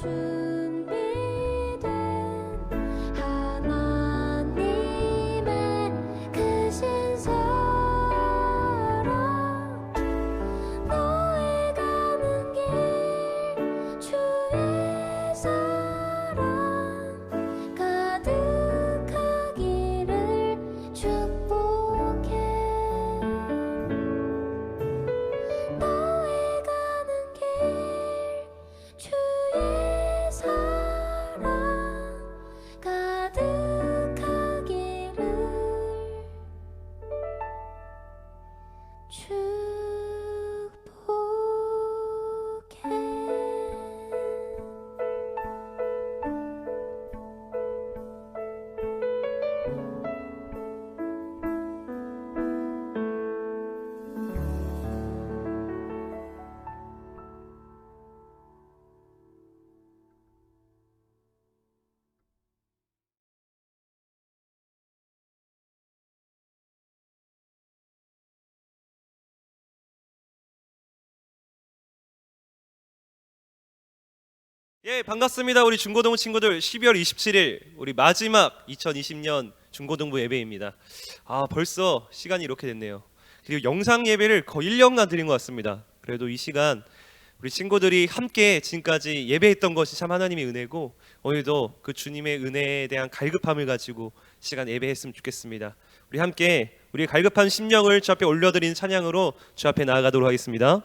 준비된 하나님의 크신 사랑 너의 가는 길 주의 사랑 가득하기를 축복해 너의 가는 길 주의 사랑 가득하기를 예, 반갑습니다. 우리 중고등부 친구들, 12월 27일 우리 마지막 2020년 중고등부 예배입니다. 벌써 시간이 이렇게 됐네요. 그리고 영상 예배를 거의 1년간 드린 것 같습니다. 그래도 이 시간 우리 친구들이 함께 지금까지 예배했던 것이 참 하나님의 은혜고, 오늘도 그 주님의 은혜에 대한 갈급함을 가지고 시간 예배했으면 좋겠습니다. 우리 함께 우리 갈급한 심령을 주 앞에 올려드리는 찬양으로 주 앞에 나아가도록 하겠습니다.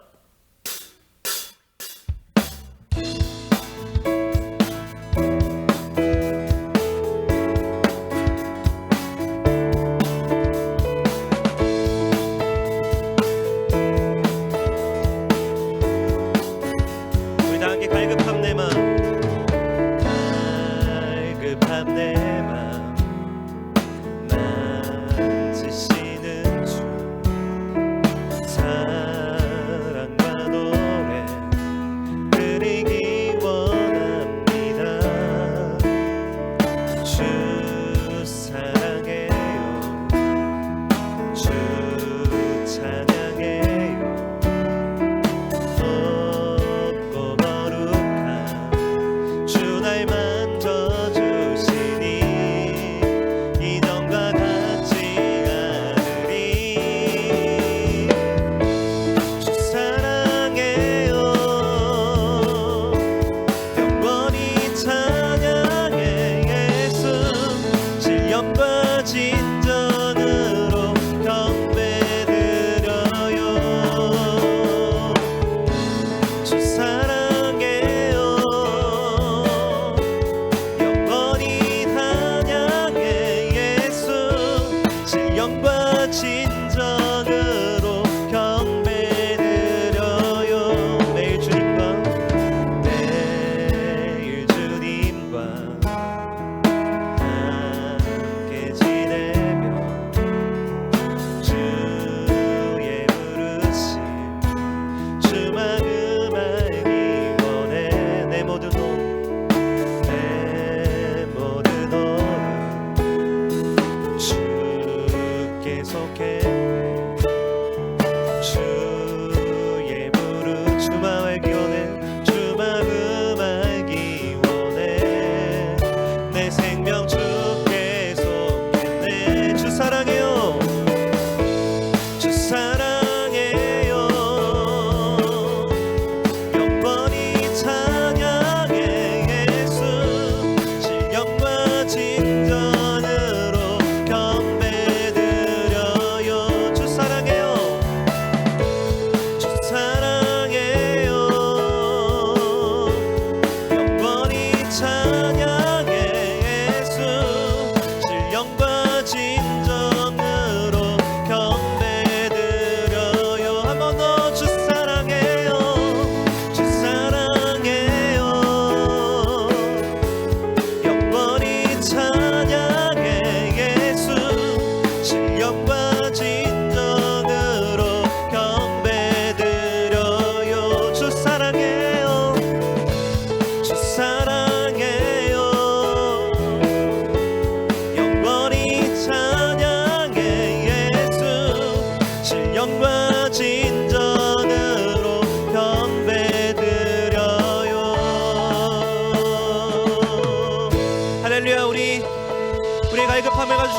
우리 다 함께 갈급한 내 마음, 갈급한 내 마음 만지시는 주 사랑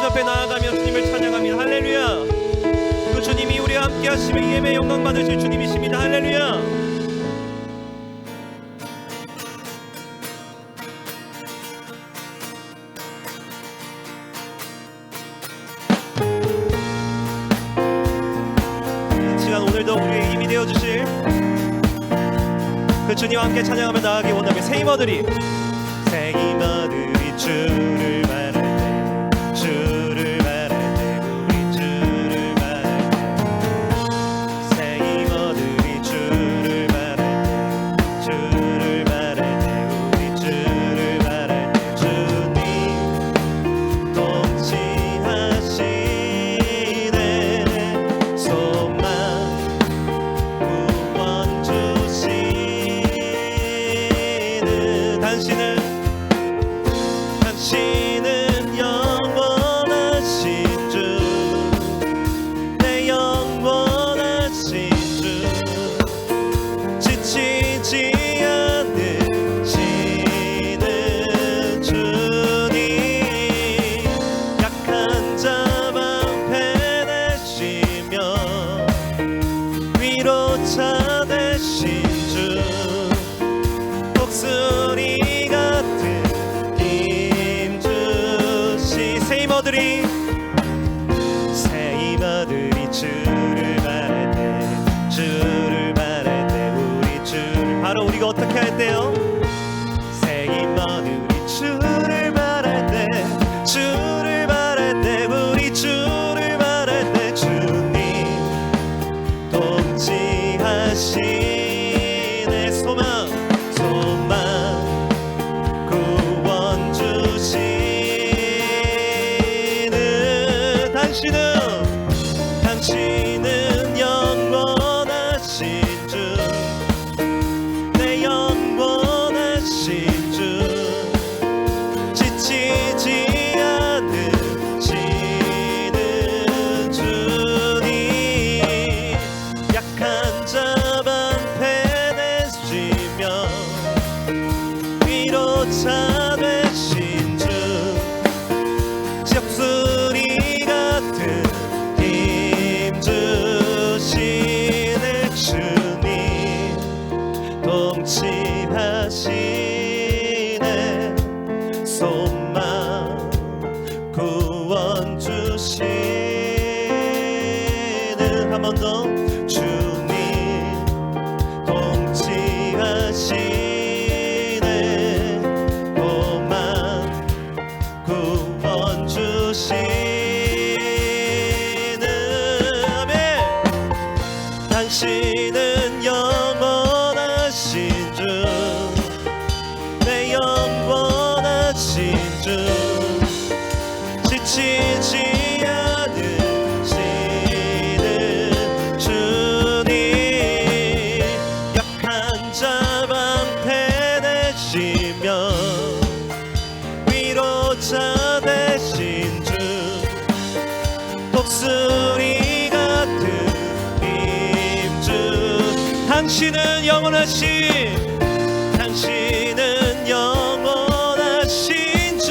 주님 앞에 나아가며 주님을 찬양합니다. 할렐루야. 그 주님이 우리와 함께 하시며 이 예배 영광 받으실 주님이십니다. 할렐루야. 오늘도 우리의 힘이 되어주실 그 주님과 함께 찬양하며 나아가기 원하며 새 힘어들이 주를 바랄 때 주를 바랄 때 우리 주를 바랄 때 새 힘어들이 주를 바랄 때 주를 바랄 때 우리 주를 바랄 때 주님 통치하시네 소망 당신은 영원하신 주 내 영원하신 주 지치지 않으시는 주님 약한 자 방패 되시며 위로차 되신 주 독수리 같은 새 힘어들이 주를 바랄 때 주를 바랄 때 우리 주를 바로 우리가 어떻게 할 때요? 새 힘어들이 주를 바랄 때 주를 바랄 때 우리 주를 바랄 때 주님 통치하시네 소망 구원 주시는 당신은 영원하신 주 내 영원하신 주 지치지 않으시는 주님 약한 자 방패 되시며 위로차 되신 주 적수리 같은 힘 주시는 주님 통치하시네 소망 구원 주시는 한 번 더 주님 통치하시네 소망 구원 주시는 아멘 당신은 영원하신 주 내 영원하신 주 지치지 않으시는 주님 약한 자 방패 되시며 위로차 되신 주 독수리 같은 힘주 당신은 영원하신 주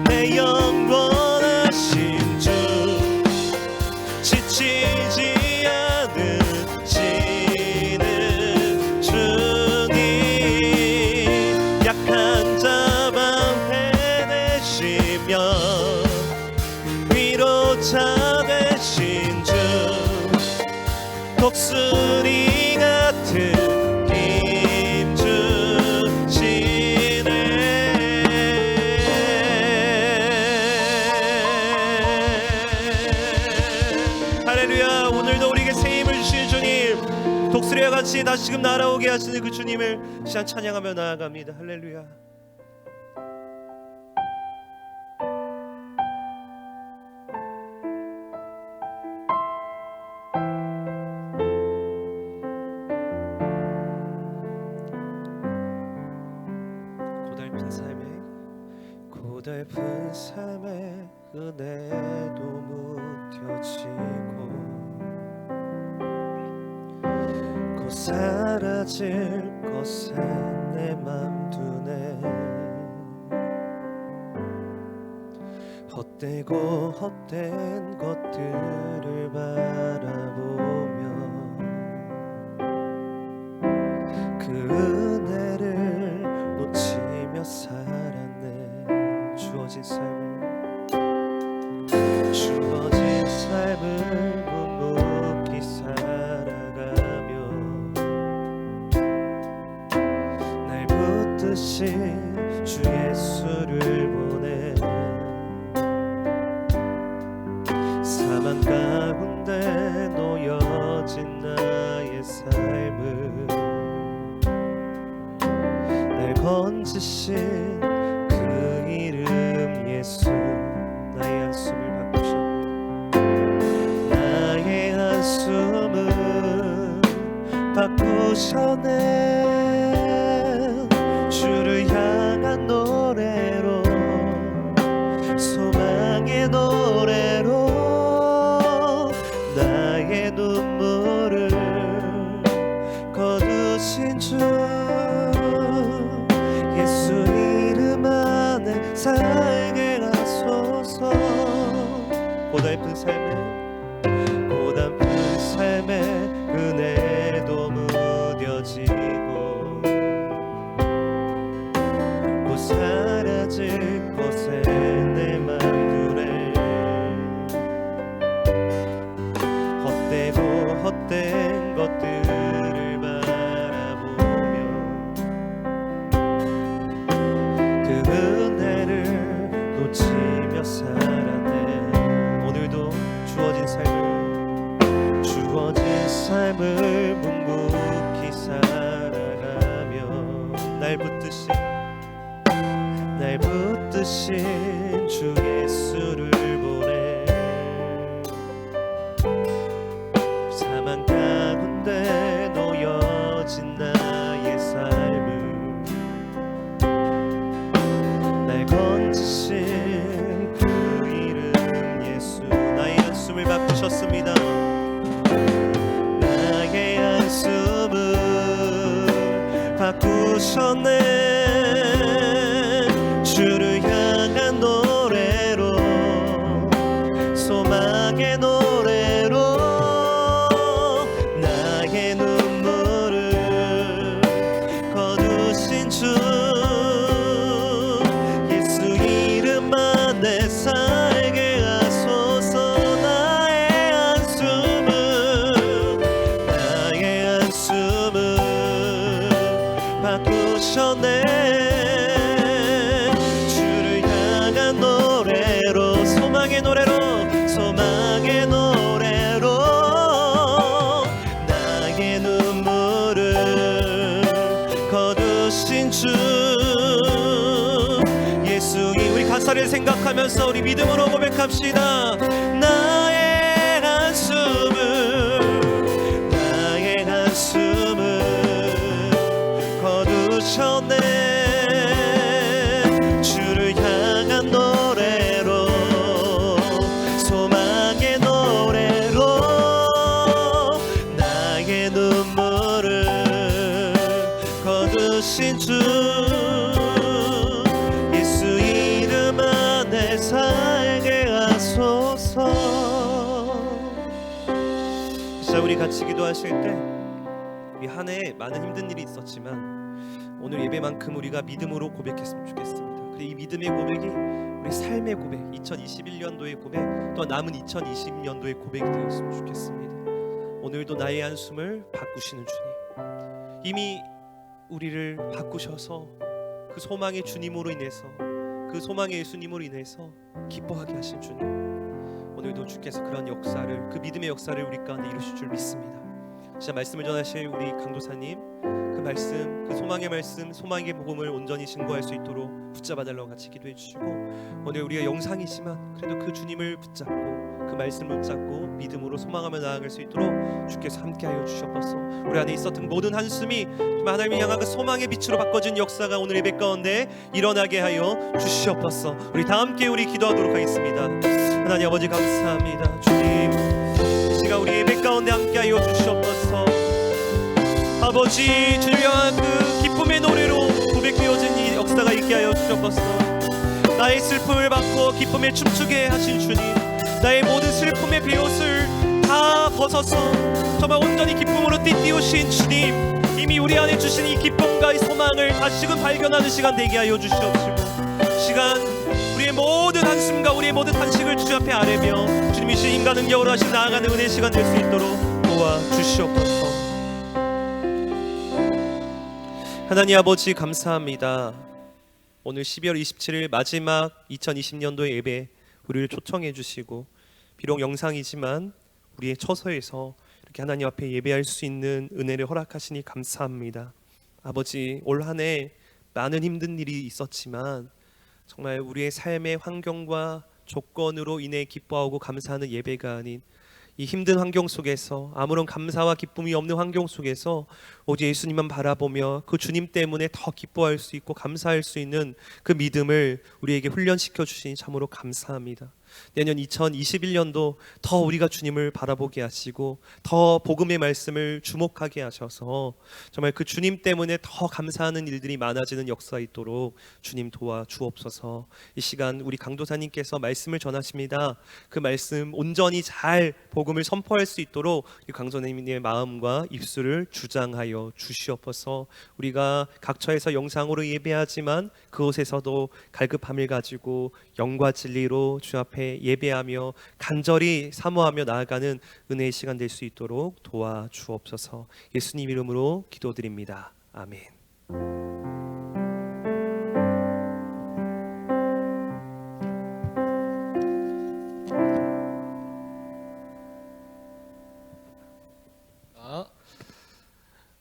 내 영원하신 주 지치지 않으시는 주님 약한 자 방패 되시며 위로차 되신 주 독수리 같은 힘 주시네 할렐루야 오늘도 우리에게 새 힘을 주신 주님 독수리와 같이 다시금 날아오게 하시는 그 주님을 시간 찬양하며 나아갑니다. 할렐루야 고달픈 삶에 은혜도 무뎌지고 곧 사라질 것에 내 맘 두네 헛되고 헛된 것들을 바라보며 그 은혜를 놓치며 살았네. 주어진 삶을 묵묵히 살아가며 날 붙드신 주 예수를 보내 사망 가운데 놓여진 나의 삶을 날 건지신 그 이름 예수. 나의 한숨을 바꾸셨네. 나의 한숨을 바꾸셨네. 주를 향한 노래로 소망의 노래로 나의 눈물을 거두신 주 예수 이름 안에 살게 하소서. 고달픈 삶에 은혜도 무뎌지고 곧 사라질 곳에 내 맘 두네. 헛된 것들을 바라보며 그 은혜를 놓치며 살았네. 오늘도 주어진 삶을 묵묵히 살아가며 날 붙드신 주 예수를 보내 사망 가운데 놓여진 나의 삶을 날 건지신 그 이름 예수. 나의 한숨을 바꾸셨습니다. 나의 한숨을 바꾸셨네. 주를 향한 노래로 소망의 노래로 나의 눈물을 거두신 주 예수 이름 안에 살게 하소서. 나의 한숨을 바꾸셨네. 주를 향한 노래로 소망의 노래로 나의 눈물을 거두신 주 예수. 우리 가사를 생각하면서 우리 믿음으로 고백합시다. 나의 한숨을 거두셨네. 주를 향한 노래로 소망의 노래로 나의 눈물을 거두신 주 예수 이름 안에 살게 하소서. 자, 우리 같이 기도하실 때 우리 한 해에 많은 힘든 일이 있었지만 오늘 예배만큼 우리가 믿음으로 고백했으면 좋겠습니다. 그리고 이 믿음의 고백이 우리 삶의 고백, 2021년도의 고백, 또 남은 2020년도의 고백이 되었으면 좋겠습니다. 오늘도 나의 한숨을 바꾸시는 주님, 이미 우리를 바꾸셔서 그 소망의 주님으로 인해서, 그 소망의 예수님으로 인해서 기뻐하게 하신 주님, 오늘도 주께서 그런 역사를, 그 믿음의 역사를 우리 가운데 이루실 줄 믿습니다. 진짜 말씀을 전하실 우리 강도사님, 그 말씀, 그 소망의 말씀, 소망의 복음을 온전히 증거할 수 있도록 붙잡아 달라고 같이 기도해 주시고, 오늘 우리가 영상이지만 그래도 그 주님을 붙잡고 그 말씀을 붙잡고 믿음으로 소망하며 나아갈 수 있도록 주께서 함께하여 주시옵소서. 우리 안에 있었던 모든 한숨이 하나님을 향한 그 소망의 빛으로 바꿔진 역사가 오늘 예배 가운데 일어나게 하여 주시옵소서. 우리 다 함께 우리 기도하도록 하겠습니다. 하나님 아버지 감사합니다. 주님, 이 시간 우리 예배 가운데 함께하여 주시옵소서. 아버지, 주님 향한 그 기쁨의 노래로 고백되어진 이 역사가 있게 하여 주시옵소서. 나의 슬픔을 받고 기쁨에 춤추게 하신 주님, 나의 모든 슬픔의 베옷을 다 벗어서 정말 온전히 기쁨으로 띠띠우신 주님, 이미 우리 안에 주신 이 기쁨과 이 소망을 다시금 발견하는 시간 되게 하여 주시옵시고, 시간 우리의 모든 한숨과 우리의 모든 탄식을 주 앞에 아뢰며 주님이 주신 인간 능력으로 하신 나아가는 은혜의 시간 될 수 있도록 도와주시옵소서. 하나님 아버지 감사합니다. 오늘 12월 27일 마지막 2020년도의 예배 우리를 초청해 주시고, 비록 영상이지만 우리의 처소에서 이렇게 하나님 앞에 예배할 수 있는 은혜를 허락하시니 감사합니다. 아버지, 올 한 해 많은 힘든 일이 있었지만 정말 우리의 삶의 환경과 조건으로 인해 기뻐하고 감사하는 예배가 아닌 이 힘든 환경 속에서, 아무런 감사와 기쁨이 없는 환경 속에서 오직 예수님만 바라보며 그 주님 때문에 더 기뻐할 수 있고 감사할 수 있는 그 믿음을 우리에게 훈련시켜 주시니 참으로 감사합니다. 내년 2021년도 더 우리가 주님을 바라보게 하시고 더 복음의 말씀을 주목하게 하셔서 정말 그 주님 때문에 더 감사하는 일들이 많아지는 역사가 있도록 주님 도와주옵소서. 이 시간 우리 강도사님께서 말씀을 전하십니다. 그 말씀 온전히 잘 복음을 선포할 수 있도록 이 강도사님의 마음과 입술을 주장하여 주시옵소서. 우리가 각처에서 영상으로 예배하지만 그곳에서도 갈급함을 가지고 영과 진리로 주 앞에 예배하며 간절히 사모하며 나아가는 은혜의 시간 될 수 있도록 도와주옵소서. 예수님 이름으로 기도드립니다. 아멘.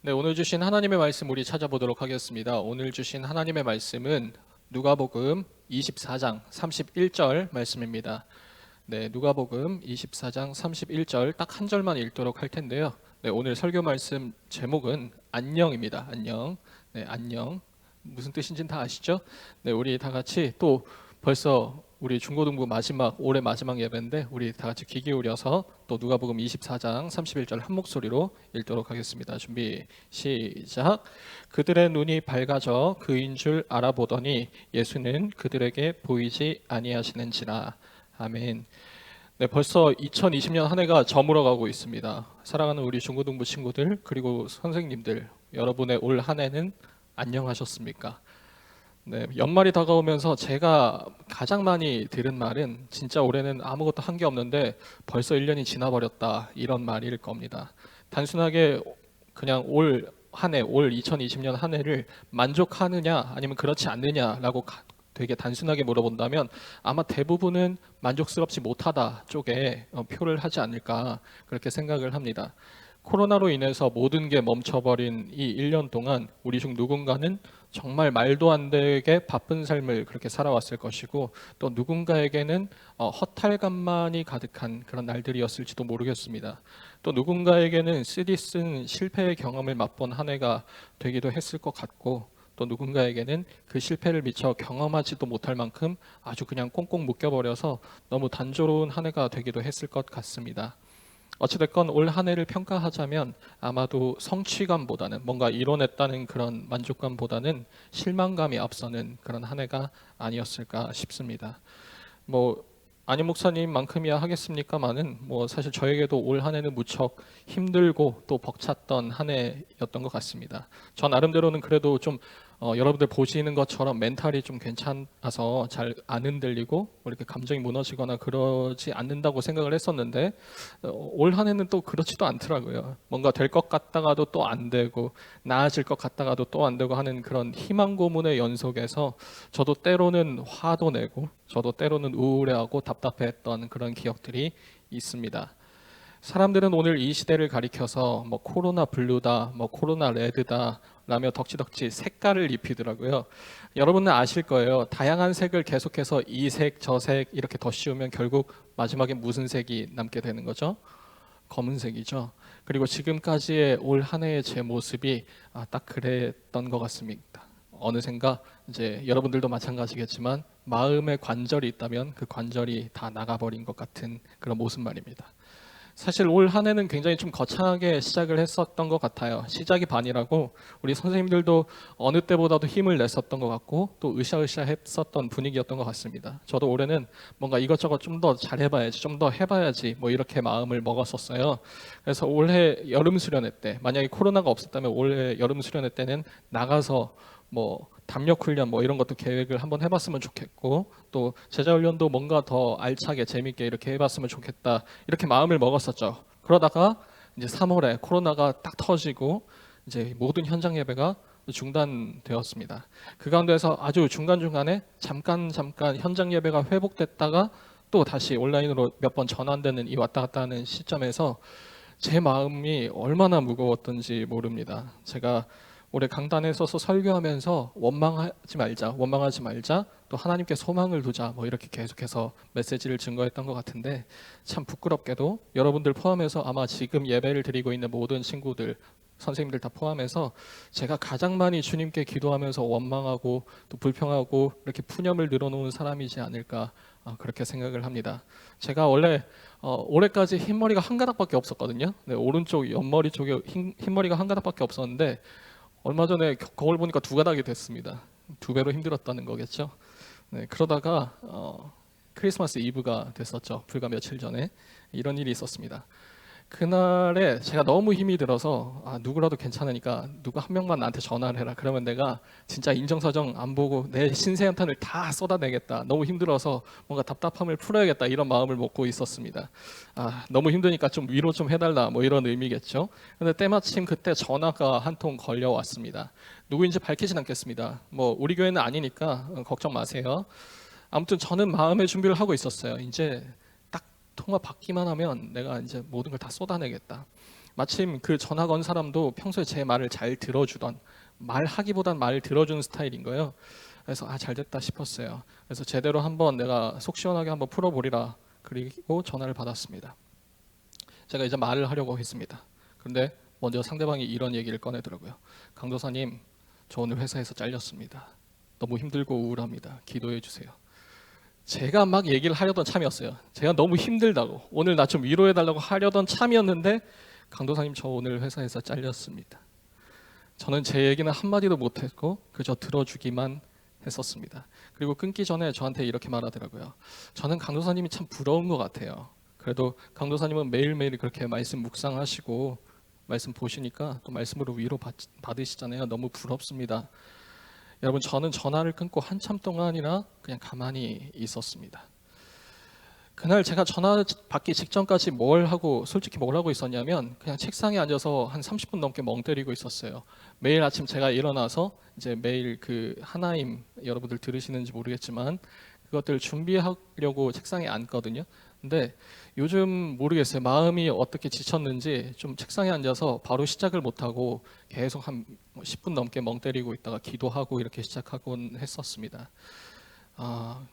네, 오늘 주신 하나님의 말씀 우리 찾아보도록 하겠습니다. 오늘 주신 하나님의 말씀은 누가복음 24장 31절 말씀입니다. 네, 누가복음 24장 31절 딱 한 절만 읽도록 할 텐데요. 네, 오늘 설교 말씀 제목은 안녕입니다. 안녕. 네, 안녕. 무슨 뜻인지는 다 아시죠? 네, 우리 다 같이 또 벌써 우리 중고등부 올해 마지막 예배인데 우리 다 같이 귀 기울여서 또 누가복음 24장 31절 한 목소리로 읽도록 하겠습니다. 준비 시작. 그들의 눈이 밝아져 그인 줄 알아보더니 예수는 그들에게 보이지 아니하시는지라. 아멘. 네, 벌써 2020년 한 해가 저물어가고 있습니다. 사랑하는 우리 중고등부 친구들 그리고 선생님들, 여러분의 올 한 해는 안녕하셨습니까? 네, 연말이 다가오면서 제가 가장 많이 들은 말은 진짜 올해는 아무것도 한 게 없는데 벌써 1년이 지나버렸다, 이런 말일 겁니다. 단순하게 그냥 올 2020년 한 해를 만족하느냐 아니면 그렇지 않느냐라고 되게 단순하게 물어본다면 아마 대부분은 만족스럽지 못하다 쪽에 표를 하지 않을까 그렇게 생각을 합니다. 코로나로 인해서 모든 게 멈춰버린 이 1년 동안 우리 중 누군가는 정말 말도 안 되게 바쁜 삶을 그렇게 살아왔을 것이고, 또 누군가에게는 허탈감만이 가득한 그런 날들이었을지도 모르겠습니다. 또 누군가에게는 쓰디쓴 실패의 경험을 맛본 한 해가 되기도 했을 것 같고, 또 누군가에게는 그 실패를 미처 경험하지도 못할 만큼 아주 그냥 꽁꽁 묶여버려서 너무 단조로운 한 해가 되기도 했을 것 같습니다. 어찌됐건 올 한 해를 평가하자면 아마도 성취감보다는, 뭔가 이뤄냈다는 그런 만족감보다는 실망감이 앞서는 그런 한 해가 아니었을까 싶습니다. 안희 목사님만큼이야 하겠습니까마는 사실 저에게도 올 한 해는 무척 힘들고 또 벅찼던 한 해였던 것 같습니다. 저 나름대로는 그래도 좀 여러분들 보시는 것처럼 멘탈이 좀 괜찮아서 잘 안 흔들리고 이렇게 감정이 무너지거나 그러지 않는다고 생각을 했었는데 올 한 해는 또 그렇지도 않더라고요. 뭔가 될 것 같다가도 또 안 되고 나아질 것 같다가도 또 안 되고 하는 그런 희망 고문의 연속에서 저도 때로는 화도 내고 저도 때로는 우울해하고 답답했던 그런 기억들이 있습니다. 사람들은 오늘 이 시대를 가리켜서 코로나 블루다, 코로나 레드다 라며 덕지덕지 색깔을 입히더라고요. 여러분은 아실 거예요. 다양한 색을 계속해서 이 색, 저 색 이렇게 덧씌우면 결국 마지막에 무슨 색이 남게 되는 거죠? 검은색이죠. 그리고 지금까지의 올 한 해의 제 모습이 딱 그랬던 것 같습니다. 어느샌가 이제 여러분들도 마찬가지겠지만 마음의 관절이 있다면 그 관절이 다 나가버린 것 같은 그런 모습 말입니다. 사실 올 한 해는 굉장히 좀 거창하게 시작을 했었던 것 같아요. 시작이 반이라고 우리 선생님들도 어느 때보다도 힘을 냈었던 것 같고 또 으쌰으쌰 했었던 분위기였던 것 같습니다. 저도 올해는 뭔가 이것저것 좀 더 잘해봐야지, 좀 더 해봐야지 뭐 이렇게 마음을 먹었었어요. 그래서 올해 여름 수련회 때 만약에 코로나가 없었다면 올해 여름 수련회 때는 나가서 뭐 담력 훈련 뭐 이런 것도 계획을 한번 해봤으면 좋겠고 또 제자 훈련도 뭔가 더 알차게 재밌게 이렇게 해봤으면 좋겠다 이렇게 마음을 먹었었죠. 그러다가 이제 3월에 코로나가 딱 터지고 이제 모든 현장 예배가 중단되었습니다. 그 가운데서 아주 중간중간에 잠깐 현장 예배가 회복됐다가 또 다시 온라인으로 몇 번 전환되는 이 왔다 갔다 하는 시점에서 제 마음이 얼마나 무거웠던지 모릅니다. 제가 올해 강단에 서서 설교하면서 원망하지 말자, 또 하나님께 소망을 두자, 뭐 이렇게 계속해서 메시지를 증거했던 것 같은데 참 부끄럽게도 여러분들 포함해서 아마 지금 예배를 드리고 있는 모든 친구들, 선생님들 다 포함해서 제가 가장 많이 주님께 기도하면서 원망하고 또 불평하고 이렇게 푸념을 늘어놓은 사람이지 않을까 그렇게 생각을 합니다. 제가 원래 올해까지 흰머리가 한 가닥밖에 없었거든요. 네, 오른쪽 옆머리 쪽에 흰머리가 한 가닥밖에 없었는데 얼마 전에 거울 보니까 두 가닥이 됐습니다. 두 배로 힘들었다는 거겠죠. 네, 그러다가 크리스마스 이브가 됐었죠. 불과 며칠 전에 이런 일이 있었습니다. 그날에 제가 너무 힘이 들어서 누구라도 괜찮으니까 누가 한 명만 나한테 전화를 해라. 그러면 내가 진짜 인정사정 안 보고 내 신세한탄을 다 쏟아내겠다. 너무 힘들어서 뭔가 답답함을 풀어야겠다. 이런 마음을 먹고 있었습니다. 너무 힘드니까 좀 위로 좀 해달라. 뭐 이런 의미겠죠. 근데 때마침 그때 전화가 한 통 걸려왔습니다. 누구인지 밝히진 않겠습니다. 뭐 우리 교회는 아니니까 걱정 마세요. 아무튼 저는 마음의 준비를 하고 있었어요. 이제 통화 받기만 하면 내가 이제 모든 걸 다 쏟아내겠다. 마침 그 전화 건 사람도 평소에 제 말을 잘 들어주던, 말하기보단 말을 들어주는 스타일인 거예요. 그래서 잘 됐다 싶었어요. 그래서 제대로 한번 내가 속 시원하게 한번 풀어보리라. 그리고 전화를 받았습니다. 제가 이제 말을 하려고 했습니다. 그런데 먼저 상대방이 이런 얘기를 꺼내더라고요. 강도사님, 저 오늘 회사에서 잘렸습니다. 너무 힘들고 우울합니다. 기도해 주세요. 제가 막 얘기를 하려던 참이었어요. 제가 너무 힘들다고 오늘 나 좀 위로해달라고 하려던 참이었는데 강도사님 저 오늘 회사에서 잘렸습니다. 저는 제 얘기는 한마디도 못했고 그저 들어주기만 했었습니다. 그리고 끊기 전에 저한테 이렇게 말하더라고요. 저는 강도사님이 참 부러운 것 같아요. 그래도 강도사님은 매일매일 그렇게 말씀 묵상하시고 말씀 보시니까 또 말씀으로 위로 받으시잖아요. 너무 부럽습니다. 여러분 저는 전화를 끊고 한참 동안이나 그냥 가만히 있었습니다. 그날 제가 전화 받기 직전까지 뭘 하고 있었냐면 그냥 책상에 앉아서 한 30분 넘게 멍 때리고 있었어요. 매일 아침 제가 일어나서 이제 매일 그 하나임 여러분들 들으시는지 모르겠지만 그것들 준비하려고 책상에 앉거든요. 근데 요즘 모르겠어요. 마음이 어떻게 지쳤는지 좀 책상에 앉아서 바로 시작을 못하고 계속 한 10분 넘게 멍 때리고 있다가 기도하고 이렇게 시작하곤 했었습니다.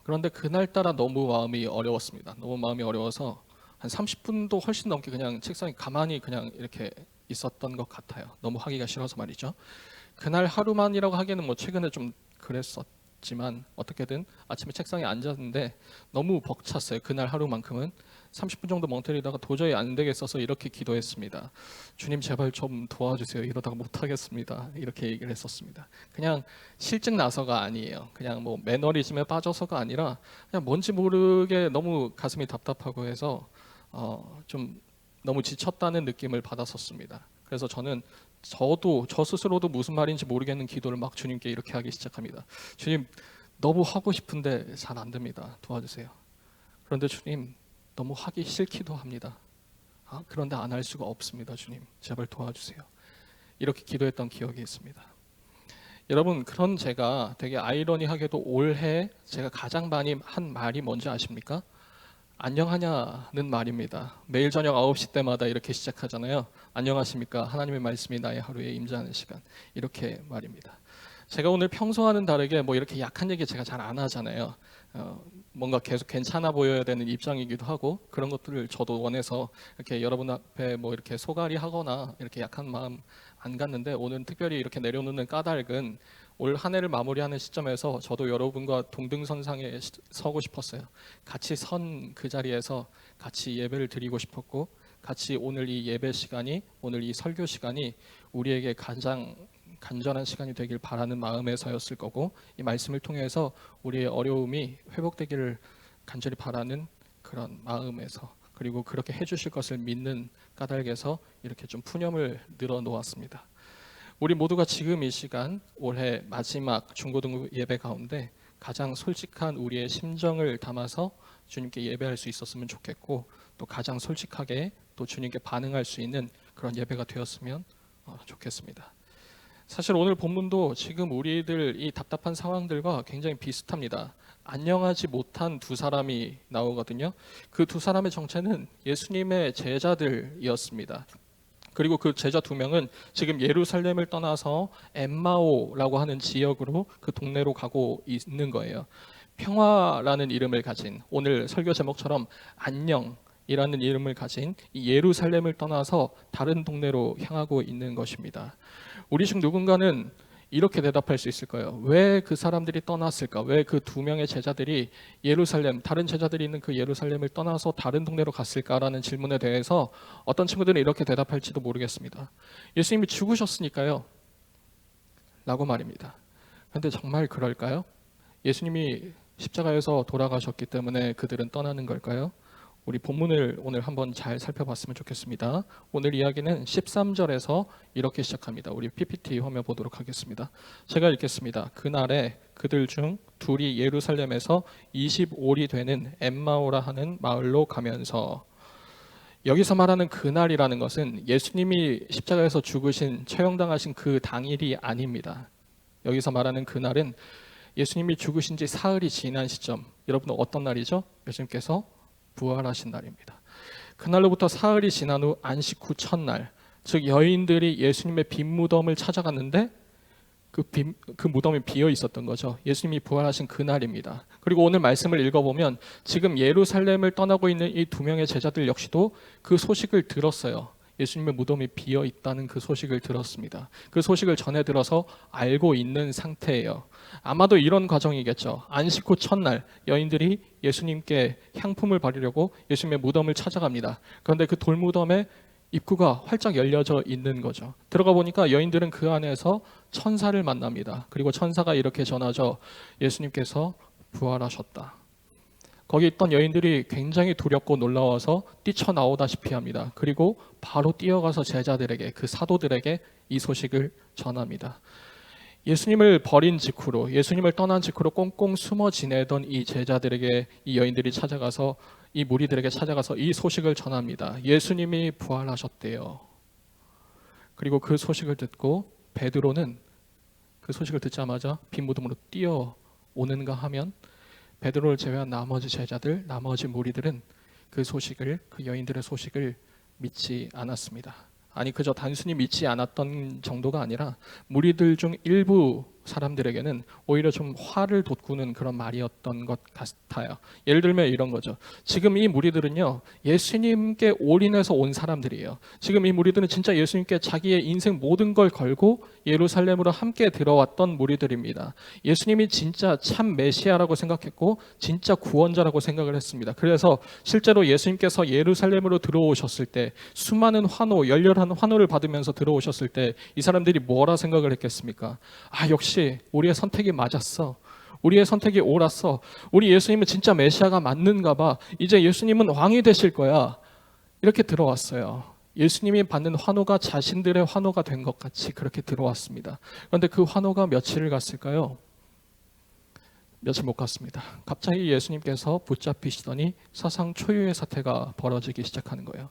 그런데 그날따라 너무 마음이 어려웠습니다. 너무 마음이 어려워서 한 30분도 훨씬 넘게 그냥 책상에 가만히 그냥 이렇게 있었던 것 같아요. 너무 하기가 싫어서 말이죠. 그날 하루만이라고 하기에는 뭐 최근에 좀 그랬었지만 어떻게든 아침에 책상에 앉았는데 너무 벅찼어요. 그날 하루만큼은 30분 정도 멍 때리다가 도저히 안 되겠어서 이렇게 기도했습니다. 주님 제발 좀 도와주세요. 이러다가 못하겠습니다. 이렇게 얘기를 했었습니다. 그냥 실증 나서가 아니에요. 그냥 뭐 매너리즘에 빠져서가 아니라 그냥 뭔지 모르게 너무 가슴이 답답하고 해서 좀 너무 지쳤다는 느낌을 받았었습니다. 그래서 저 스스로도 무슨 말인지 모르겠는 기도를 막 주님께 이렇게 하기 시작합니다. 주님 너무 하고 싶은데 잘 안 됩니다. 도와주세요. 그런데 주님 너무 하기 싫기도 합니다. 그런데 안 할 수가 없습니다. 주님 제발 도와주세요. 이렇게 기도했던 기억이 있습니다. 여러분 그런 제가 되게 아이러니하게도 올해 제가 가장 많이 한 말이 뭔지 아십니까? 안녕하냐는 말입니다. 매일 저녁 9시 때마다 이렇게 시작하잖아요. 안녕하십니까? 하나님의 말씀이 나의 하루에 임재하는 시간. 이렇게 말입니다. 제가 오늘 평소와는 다르게 뭐 이렇게 약한 얘기 제가 잘 안 하잖아요. 뭔가 계속 괜찮아 보여야 되는 입장이기도 하고 그런 것들을 저도 원해서 이렇게 여러분 앞에 뭐 이렇게 소갈이 하거나 이렇게 약한 마음 안 갖는데 오늘 특별히 이렇게 내려놓는 까닭은 올 한 해를 마무리하는 시점에서 저도 여러분과 동등선상에 서고 싶었어요. 같이 선 그 자리에서 같이 예배를 드리고 싶었고 같이 오늘 이 예배 시간이, 오늘 이 설교 시간이 우리에게 가장 간절한 시간이 되길 바라는 마음에서였을 거고, 이 말씀을 통해서 우리의 어려움이 회복되기를 간절히 바라는 그런 마음에서, 그리고 그렇게 해주실 것을 믿는 까닭에서 이렇게 좀 푸념을 늘어 놓았습니다. 우리 모두가 지금 이 시간 올해 마지막 중고등부 예배 가운데 가장 솔직한 우리의 심정을 담아서 주님께 예배할 수 있었으면 좋겠고, 또 가장 솔직하게 또 주님께 반응할 수 있는 그런 예배가 되었으면 좋겠습니다. 사실 오늘 본문도 지금 우리들 이 답답한 상황들과 굉장히 비슷합니다. 안녕하지 못한 두 사람이 나오거든요. 그 두 사람의 정체는 예수님의 제자들이었습니다. 그리고 그 제자 두 명은 지금 예루살렘을 떠나서 엠마오라고 하는 지역으로, 그 동네로 가고 있는 거예요. 평화라는 이름을 가진, 오늘 설교 제목처럼 안녕이라는 이름을 가진 이 예루살렘을 떠나서 다른 동네로 향하고 있는 것입니다. 우리 중 누군가는 이렇게 대답할 수 있을 거예요. 왜 그 사람들이 떠났을까? 왜 그 두 명의 제자들이 예루살렘, 다른 제자들이 있는 그 예루살렘을 떠나서 다른 동네로 갔을까라는 질문에 대해서 어떤 친구들은 이렇게 대답할지도 모르겠습니다. 예수님이 죽으셨으니까요 라고 말입니다. 그런데 정말 그럴까요? 예수님이 십자가에서 돌아가셨기 때문에 그들은 떠나는 걸까요? 우리 본문을 오늘 한번 잘 살펴봤으면 좋겠습니다. 오늘 이야기는 13절에서 이렇게 시작합니다. 우리 PPT 화면 보도록 하겠습니다. 제가 읽겠습니다. 그날에 그들 중 둘이 예루살렘에서 25리 되는 엠마오라 하는 마을로 가면서, 여기서 말하는 그날이라는 것은 예수님이 십자가에서 죽으신, 처형당하신 그 당일이 아닙니다. 여기서 말하는 그날은 예수님이 죽으신 지 사흘이 지난 시점, 여러분 어떤 날이죠? 예수님께서 부활하신 날입니다. 그날로부터 사흘이 지난 후 안식 후 첫날, 즉 여인들이 예수님의 빈 무덤을 찾아갔는데 그 무덤이 비어 있었던 거죠. 예수님이 부활하신 그날입니다. 그리고 오늘 말씀을 읽어보면 지금 예루살렘을 떠나고 있는 이 두 명의 제자들 역시도 그 소식을 들었어요. 예수님의 무덤이 비어 있다는 그 소식을 들었습니다. 그 소식을 전해 들어서 알고 있는 상태예요. 아마도 이런 과정이겠죠. 안식 후 첫날 여인들이 예수님께 향품을 바르려고 예수님의 무덤을 찾아갑니다. 그런데 그 돌무덤의 입구가 활짝 열려져 있는 거죠. 들어가 보니까 여인들은 그 안에서 천사를 만납니다. 그리고 천사가 이렇게 전하죠. 예수님께서 부활하셨다. 거기 있던 여인들이 굉장히 두렵고 놀라워서 뛰쳐나오다시피 합니다. 그리고 바로 뛰어가서 제자들에게, 그 사도들에게 이 소식을 전합니다. 예수님을 버린 직후로, 예수님을 떠난 직후로 꽁꽁 숨어 지내던 이 제자들에게 이 여인들이 찾아가서, 이 무리들에게 찾아가서 이 소식을 전합니다. 예수님이 부활하셨대요. 그리고 그 소식을 듣고 베드로는 그 소식을 듣자마자 빈 무덤으로 뛰어오는가 하면, 베드로를 제외한 나머지 제자들, 나머지 무리들은 그 소식을, 그 여인들의 소식을 믿지 않았습니다. 아니, 그저 단순히 믿지 않았던 정도가 아니라 무리들 중 일부 사람들에게는 오히려 좀 화를 돋구는 그런 말이었던 것 같아요. 예를 들면 이런 거죠. 지금 이 무리들은요, 예수님께 올인해서 온 사람들이에요. 지금 이 무리들은 진짜 예수님께 자기의 인생 모든 걸 걸고 예루살렘으로 함께 들어왔던 무리들입니다. 예수님이 진짜 참 메시아라고 생각했고 진짜 구원자라고 생각을 했습니다. 그래서 실제로 예수님께서 예루살렘으로 들어오셨을 때, 수많은 환호, 열렬한 환호를 받으면서 들어오셨을 때 이 사람들이 뭐라 생각을 했겠습니까? 아, 역시 우리의 선택이 맞았어. 우리의 선택이 옳았어. 우리 예수님은 진짜 메시아가 맞는가 봐. 이제 예수님은 왕이 되실 거야. 이렇게 들어왔어요. 예수님이 받는 환호가 자신들의 환호가 된 것 같이 그렇게 들어왔습니다. 그런데 그 환호가 며칠을 갔을까요? 며칠 못 갔습니다. 갑자기 예수님께서 붙잡히시더니 사상 초유의 사태가 벌어지기 시작하는 거예요.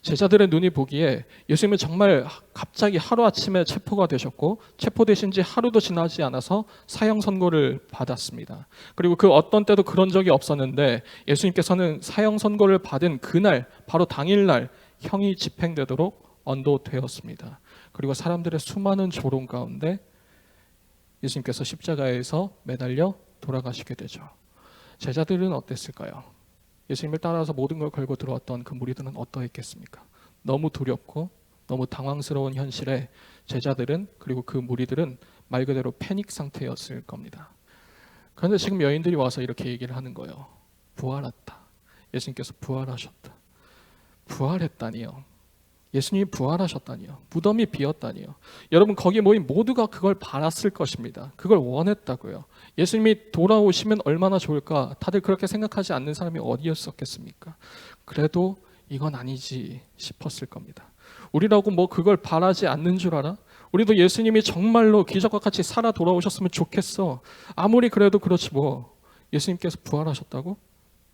제자들의 눈이 보기에 예수님은 정말 갑자기 하루아침에 체포가 되셨고, 체포되신 지 하루도 지나지 않아서 사형 선고를 받았습니다. 그리고 그 어떤 때도 그런 적이 없었는데 예수님께서는 사형 선고를 받은 그날, 바로 당일날 형이 집행되도록 언도되었습니다. 그리고 사람들의 수많은 조롱 가운데 예수님께서 십자가에서 매달려 돌아가시게 되죠. 제자들은 어땠을까요? 예수님을 따라서 모든 걸 걸고 들어왔던 그 무리들은 어떠했겠습니까? 너무 두렵고 너무 당황스러운 현실에 제자들은, 그리고 그 무리들은 말 그대로 패닉 상태였을 겁니다. 그런데 지금 여인들이 와서 이렇게 얘기를 하는 거예요. 부활했다. 예수님께서 부활하셨다. 부활했다니요. 예수님이 부활하셨다니요. 무덤이 비었다니요. 여러분 거기 모인 모두가 그걸 바랐을 것입니다. 그걸 원했다고요. 예수님이 돌아오시면 얼마나 좋을까. 다들 그렇게 생각하지 않는 사람이 어디였었겠습니까? 그래도 이건 아니지 싶었을 겁니다. 우리라고 뭐 그걸 바라지 않는 줄 알아? 우리도 예수님이 정말로 기적과 같이 살아 돌아오셨으면 좋겠어. 아무리 그래도 그렇지 뭐. 예수님께서 부활하셨다고?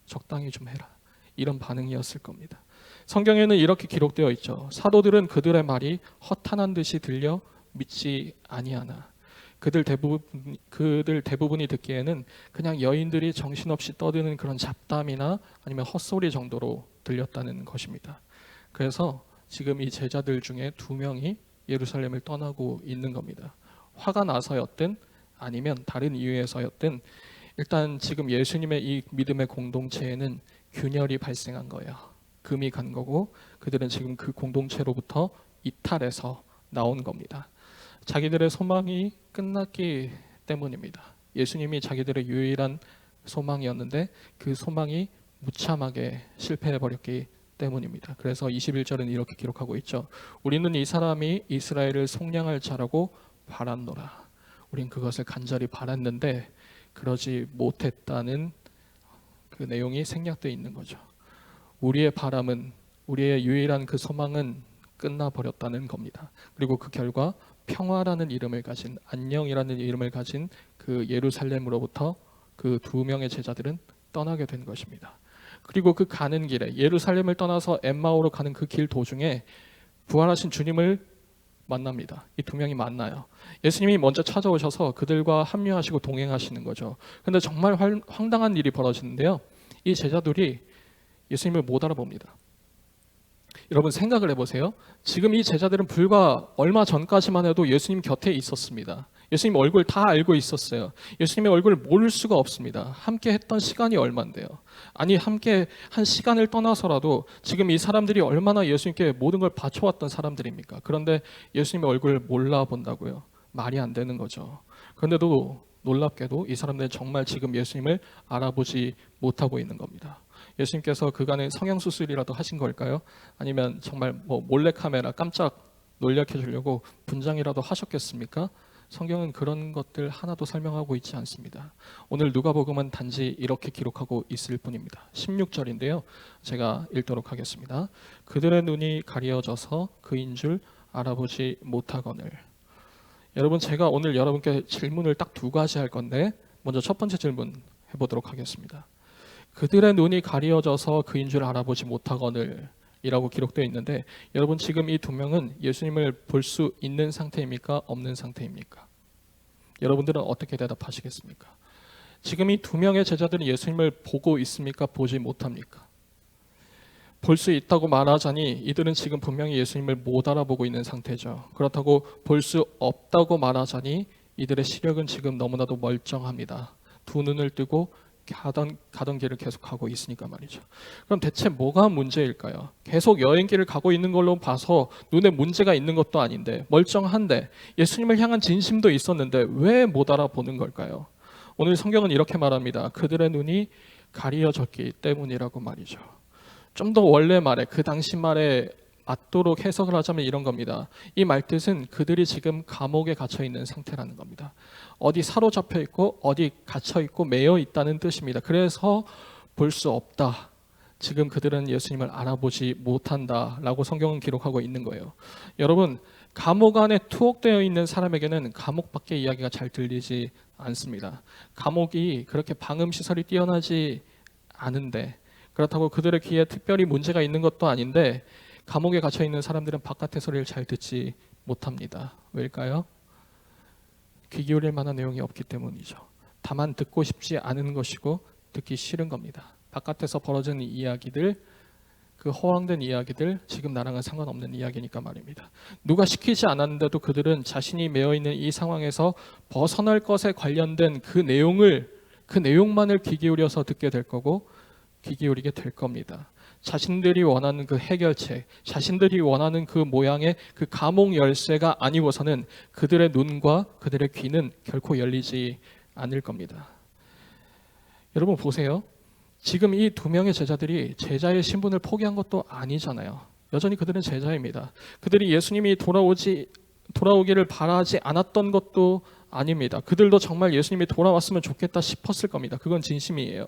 적당히 좀 해라. 이런 반응이었을 겁니다. 성경에는 이렇게 기록되어 있죠. 사도들은 그들의 말이 허탄한 듯이 들려 믿지 아니하나. 그들 대부분이 듣기에는 그냥 여인들이 정신없이 떠드는 그런 잡담이나 아니면 헛소리 정도로 들렸다는 것입니다. 그래서 지금 이 제자들 중에 2명이 예루살렘을 떠나고 있는 겁니다. 화가 나서였든 아니면 다른 이유에서였든 일단 지금 예수님의 이 믿음의 공동체에는 균열이 발생한 거예요. 금이 간 거고 그들은 지금 그 공동체로부터 이탈해서 나온 겁니다. 자기들의 소망이 끝났기 때문입니다. 예수님이 자기들의 유일한 소망이었는데 그 소망이 무참하게 실패해버렸기 때문입니다. 그래서 21절은 이렇게 기록하고 있죠. 우리는 이 사람이 이스라엘을 속량할 자라고 바랐노라. 우린 그것을 간절히 바랐는데 그러지 못했다는 그 내용이 생략되어 있는 거죠. 우리의 바람은, 우리의 유일한 그 소망은 끝나버렸다는 겁니다. 그리고 그 결과 평화라는 이름을 가진, 안녕이라는 이름을 가진 그 예루살렘으로부터 그 2명의 제자들은 떠나게 된 것입니다. 그리고 그 가는 길에 예루살렘을 떠나서 엠마오로 가는 그 길 도중에 부활하신 주님을 만납니다. 이 2명이 만나요. 예수님이 먼저 찾아오셔서 그들과 합류하시고 동행하시는 거죠. 그런데 정말 황당한 일이 벌어지는데요. 이 제자들이 예수님을 못 알아봅니다. 여러분 생각을 해보세요. 지금 이 제자들은 불과 얼마 전까지만 해도 예수님 곁에 있었습니다. 예수님 얼굴 다 알고 있었어요. 예수님의 얼굴을 모를 수가 없습니다. 함께 했던 시간이 얼만데요. 아니 함께 한 시간을 떠나서라도 지금 이 사람들이 얼마나 예수님께 모든 걸 바쳐왔던 사람들입니까? 그런데 예수님의 얼굴을 몰라본다고요? 말이 안 되는 거죠. 그런데도 놀랍게도 이 사람들은 정말 지금 예수님을 알아보지 못하고 있는 겁니다. 예수님께서 그간에 성형수술이라도 하신 걸까요? 아니면 정말 뭐 몰래카메라 깜짝 놀래켜 주려고 분장이라도 하셨겠습니까? 성경은 그런 것들 하나도 설명하고 있지 않습니다. 오늘 누가복음은 단지 이렇게 기록하고 있을 뿐입니다. 16절인데요. 제가 읽도록 하겠습니다. 그들의 눈이 가려져서 그인 줄 알아보지 못하거늘. 여러분 제가 오늘 여러분께 질문을 딱 2가지 할 건데 먼저 첫 번째 질문 해보도록 하겠습니다. 그들의 눈이 가려져서 그인 줄 알아보지 못하거늘 이라고 기록되어 있는데 여러분 지금 이 2명은 예수님을 볼 수 있는 상태입니까? 없는 상태입니까? 여러분들은 어떻게 대답하시겠습니까? 지금 이 2명의 제자들은 예수님을 보고 있습니까? 보지 못합니까? 볼 수 있다고 말하자니 이들은 지금 분명히 예수님을 못 알아보고 있는 상태죠. 그렇다고 볼 수 없다고 말하자니 이들의 시력은 지금 너무나도 멀쩡합니다. 2 눈을 뜨고 가던 길을 계속 가고 있으니까 말이죠. 그럼 대체 뭐가 문제일까요? 계속 여행길을 가고 있는 걸로 봐서 눈에 문제가 있는 것도 아닌데 멀쩡한데 예수님을 향한 진심도 있었는데 왜 못 알아보는 걸까요? 오늘 성경은 이렇게 말합니다. 그들의 눈이 가려졌기 때문이라고 말이죠. 좀 더 원래 말에 그 당시 말에 맞도록 해석을 하자면 이런 겁니다. 이 말뜻은 그들이 지금 감옥에 갇혀 있는 상태라는 겁니다. 어디 사로잡혀 있고 어디 갇혀 있고 매여 있다는 뜻입니다. 그래서 볼 수 없다. 지금 그들은 예수님을 알아보지 못한다라고 성경은 기록하고 있는 거예요. 여러분 감옥 안에 투옥되어 있는 사람에게는 감옥 밖의 이야기가 잘 들리지 않습니다. 감옥이 그렇게 방음 시설이 뛰어나지 않은데 그렇다고 그들의 귀에 특별히 문제가 있는 것도 아닌데 감옥에 갇혀 있는 사람들은 바깥의 소리를 잘 듣지 못합니다. 왜일까요? 귀 기울일 만한 내용이 없기 때문이죠. 다만 듣고 싶지 않은 것이고 듣기 싫은 겁니다. 바깥에서 벌어지는 이야기들, 그 허황된 이야기들, 지금 나랑은 상관없는 이야기니까 말입니다. 누가 시키지 않았는데도 그들은 자신이 매여 있는 이 상황에서 벗어날 것에 관련된 그 내용만을 귀 기울여서 듣게 될 거고 귀 기울이게 될 겁니다. 자신들이 원하는 그 해결책, 자신들이 원하는 그 모양의 그 감옥 열쇠가 아니고서는 그들의 눈과 그들의 귀는 결코 열리지 않을 겁니다. 여러분 보세요. 지금 이 두 명의 제자들이 제자의 신분을 포기한 것도 아니잖아요. 여전히 그들은 제자입니다. 그들이 예수님이 돌아오기를 바라지 않았던 것도 아닙니다. 그들도 정말 예수님이 돌아왔으면 좋겠다 싶었을 겁니다. 그건 진심이에요.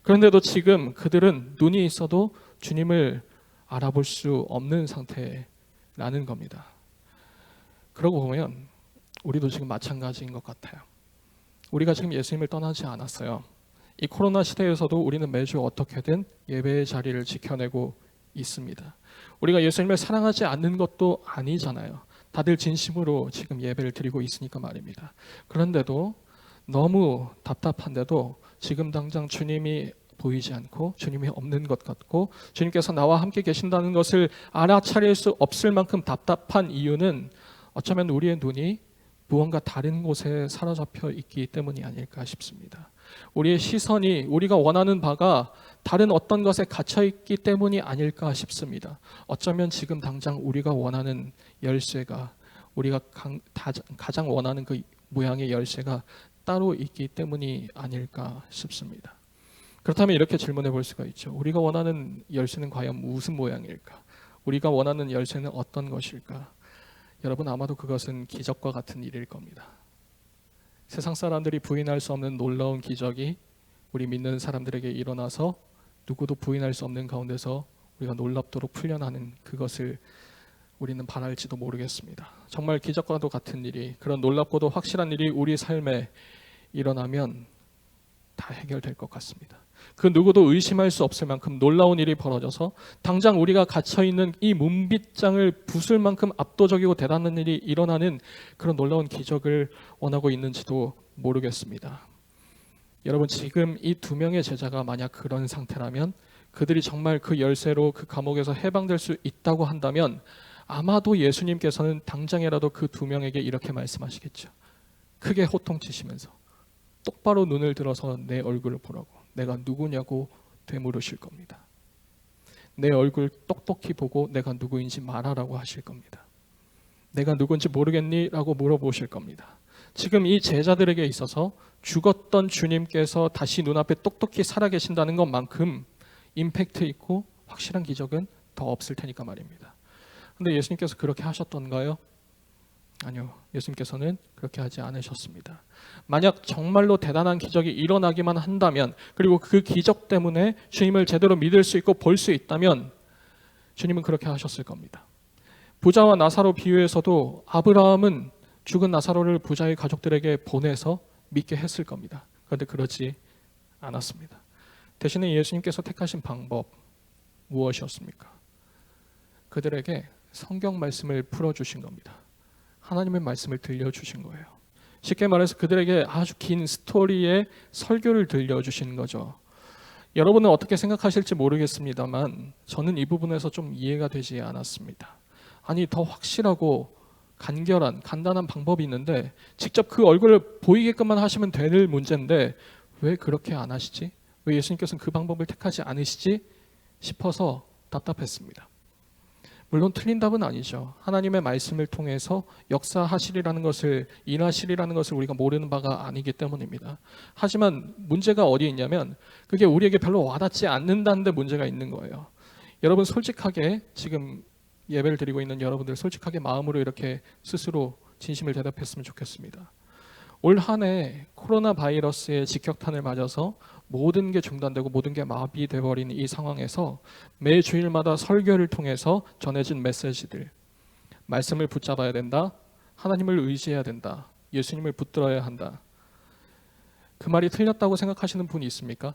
그런데도 지금 그들은 눈이 있어도 주님을 알아볼 수 없는 상태라는 겁니다. 그러고 보면 우리도 지금 마찬가지인 것 같아요. 우리가 지금 예수님을 떠나지 않았어요. 이 코로나 시대에서도 우리는 매주 어떻게든 예배의 자리를 지켜내고 있습니다. 우리가 예수님을 사랑하지 않는 것도 아니잖아요. 다들 진심으로 지금 예배를 드리고 있으니까 말입니다. 그런데도 너무 답답한데도 지금 당장 주님이 보이지 않고 주님이 없는 것 같고 주님께서 나와 함께 계신다는 것을 알아차릴 수 없을 만큼 답답한 이유는 어쩌면 우리의 눈이 무언가 다른 곳에 사로잡혀 있기 때문이 아닐까 싶습니다. 우리의 시선이 우리가 원하는 바가 다른 어떤 것에 갇혀 있기 때문이 아닐까 싶습니다. 어쩌면 지금 당장 우리가 원하는 열쇠가 우리가 가장 원하는 그 모양의 열쇠가 따로 있기 때문이 아닐까 싶습니다. 그렇다면 이렇게 질문해 볼 수가 있죠. 우리가 원하는 열쇠는 과연 무슨 모양일까? 우리가 원하는 열쇠는 어떤 것일까? 여러분 아마도 그것은 기적과 같은 일일 겁니다. 세상 사람들이 부인할 수 없는 놀라운 기적이 우리 믿는 사람들에게 일어나서 누구도 부인할 수 없는 가운데서 우리가 놀랍도록 풀려나는 그것을 우리는 바랄지도 모르겠습니다. 정말 기적과도 같은 일이, 그런 놀랍고도 확실한 일이 우리 삶에 일어나면 다 해결될 것 같습니다. 그 누구도 의심할 수 없을 만큼 놀라운 일이 벌어져서 당장 우리가 갇혀있는 이 문빗장을 부술 만큼 압도적이고 대단한 일이 일어나는 그런 놀라운 기적을 원하고 있는지도 모르겠습니다. 여러분 지금 이 두 명의 제자가 만약 그런 상태라면 그들이 정말 그 열쇠로 그 감옥에서 해방될 수 있다고 한다면 아마도 예수님께서는 당장이라도 그 두 명에게 이렇게 말씀하시겠죠. 크게 호통치시면서 똑바로 눈을 들어서 내 얼굴을 보라고, 내가 누구냐고 되물으실 겁니다. 내 얼굴 똑똑히 보고 내가 누구인지 말하라고 하실 겁니다. 내가 누군지 모르겠니? 라고 물어보실 겁니다. 지금 이 제자들에게 있어서 죽었던 주님께서 다시 눈앞에 똑똑히 살아계신다는 것만큼 임팩트 있고 확실한 기적은 더 없을 테니까 말입니다. 그런데 예수님께서 그렇게 하셨던가요? 아니요. 예수님께서는 그렇게 하지 않으셨습니다. 만약 정말로 대단한 기적이 일어나기만 한다면, 그리고 그 기적 때문에 주님을 제대로 믿을 수 있고 볼 수 있다면 주님은 그렇게 하셨을 겁니다. 부자와 나사로 비유에서도 아브라함은 죽은 나사로를 부자의 가족들에게 보내서 믿게 했을 겁니다. 그런데 그러지 않았습니다. 대신에 예수님께서 택하신 방법 무엇이었습니까? 그들에게 성경 말씀을 풀어주신 겁니다. 하나님의 말씀을 들려주신 거예요. 쉽게 말해서 그들에게 아주 긴 스토리의 설교를 들려주신 거죠. 여러분은 어떻게 생각하실지 모르겠습니다만 저는 이 부분에서 좀 이해가 되지 않았습니다. 아니 더 확실하고 간단한 방법이 있는데 직접 그 얼굴을 보이게끔만 하시면 될 문제인데 왜 그렇게 안 하시지? 왜 예수님께서는 그 방법을 택하지 않으시지? 싶어서 답답했습니다. 물론 틀린 답은 아니죠. 하나님의 말씀을 통해서 역사하시리라는 것을, 일하시리라는 것을 우리가 모르는 바가 아니기 때문입니다. 하지만 문제가 어디에 있냐면 그게 우리에게 별로 와닿지 않는다는 데 문제가 있는 거예요. 여러분 솔직하게 지금 예배를 드리고 있는 여러분들 솔직하게 마음으로 이렇게 스스로 진심을 대답했으면 좋겠습니다. 올 한 해 코로나 바이러스의 직격탄을 맞아서 모든 게 중단되고 모든 게 마비돼 버린 이 상황에서 매 주일마다 설교를 통해서 전해진 메시지들, 말씀을 붙잡아야 된다, 하나님을 의지해야 된다, 예수님을 붙들어야 한다. 그 말이 틀렸다고 생각하시는 분이 있습니까?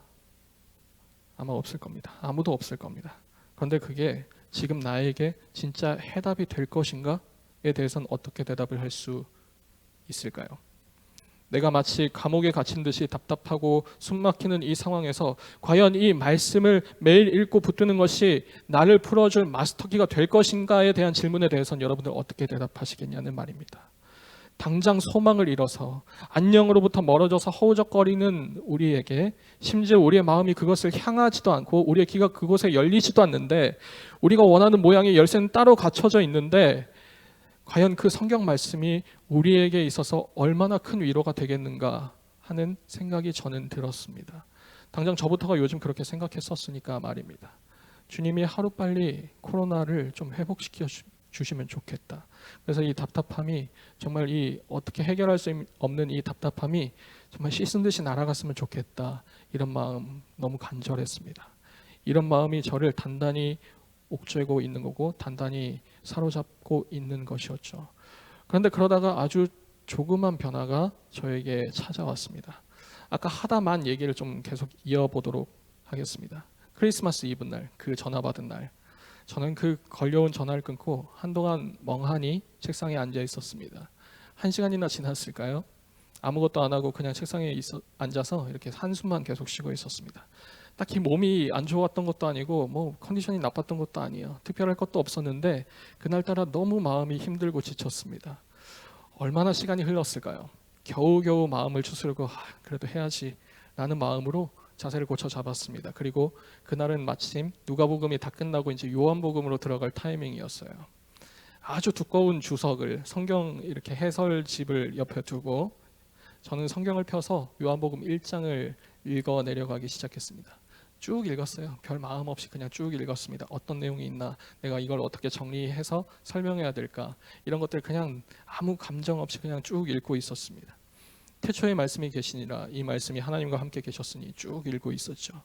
아마 없을 겁니다. 아무도 없을 겁니다. 그런데 그게 지금 나에게 진짜 해답이 될 것인가에 대해서는 어떻게 대답을 할 수 있을까요? 내가 마치 감옥에 갇힌 듯이 답답하고 숨막히는 이 상황에서 과연 이 말씀을 매일 읽고 붙드는 것이 나를 풀어줄 마스터키가 될 것인가에 대한 질문에 대해서는 여러분들 어떻게 대답하시겠냐는 말입니다. 당장 소망을 잃어서 안녕으로부터 멀어져서 허우적거리는 우리에게, 심지어 우리의 마음이 그것을 향하지도 않고 우리의 귀가 그곳에 열리지도 않는데, 우리가 원하는 모양의 열쇠는 따로 갖춰져 있는데 과연 그 성경 말씀이 우리에게 있어서 얼마나 큰 위로가 되겠는가 하는 생각이 저는 들었습니다. 당장 저부터가 요즘 그렇게 생각했었으니까 말입니다. 주님이 하루빨리 코로나를 좀 회복시켜 주시면 좋겠다. 그래서 이 답답함이 정말 이 어떻게 해결할 수 없는 이 답답함이 정말 씻은 듯이 날아갔으면 좋겠다. 이런 마음 너무 간절했습니다. 이런 마음이 저를 단단히 옥죄고 있는 거고 단단히 사로잡고 있는 것이었죠. 그런데 그러다가 아주 조그만 변화가 저에게 찾아왔습니다. 아까 하다만 얘기를 좀 계속 이어보도록 하겠습니다. 크리스마스 이브 날, 그 전화 받은 날, 저는 그 걸려온 전화를 끊고 한동안 멍하니 책상에 앉아 있었습니다. 1시간이나 지났을까요? 아무것도 안 하고 그냥 책상에 앉아서 이렇게 한숨만 계속 쉬고 있었습니다. 딱히 몸이 안 좋았던 것도 아니고 뭐 컨디션이 나빴던 것도 아니에요. 특별할 것도 없었는데 그날따라 너무 마음이 힘들고 지쳤습니다. 얼마나 시간이 흘렀을까요? 겨우겨우 마음을 추스르고 그래도 해야지 라는 마음으로 자세를 고쳐 잡았습니다. 그리고 그날은 마침 누가복음이 다 끝나고 이제 요한복음으로 들어갈 타이밍이었어요. 아주 두꺼운 주석을 성경 이렇게 해설집을 옆에 두고 저는 성경을 펴서 요한복음 1장을 읽어 내려가기 시작했습니다. 쭉 읽었어요. 별 마음 없이 그냥 쭉 읽었습니다. 어떤 내용이 있나, 내가 이걸 어떻게 정리해서 설명해야 될까, 이런 것들 그냥 아무 감정 없이 그냥 쭉 읽고 있었습니다. 태초에 말씀이 계시니라, 이 말씀이 하나님과 함께 계셨으니 쭉 읽고 있었죠.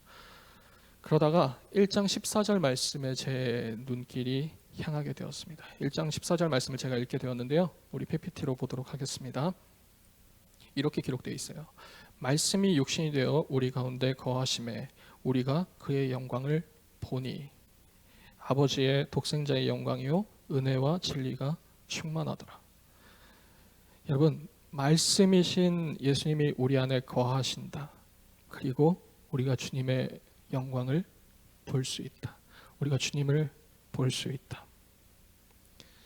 그러다가 1장 14절 말씀에 제 눈길이 향하게 되었습니다. 1장 14절 말씀을 제가 읽게 되었는데요. 우리 PPT로 보도록 하겠습니다. 이렇게 기록되어 있어요. 말씀이 육신이 되어 우리 가운데 거하심에 우리가 그의 영광을 보니 아버지의 독생자의 영광이요 은혜와 진리가 충만하더라. 여러분, 말씀이신 예수님이 우리 안에 거하신다. 그리고 우리가 주님의 영광을 볼 수 있다. 우리가 주님을 볼 수 있다.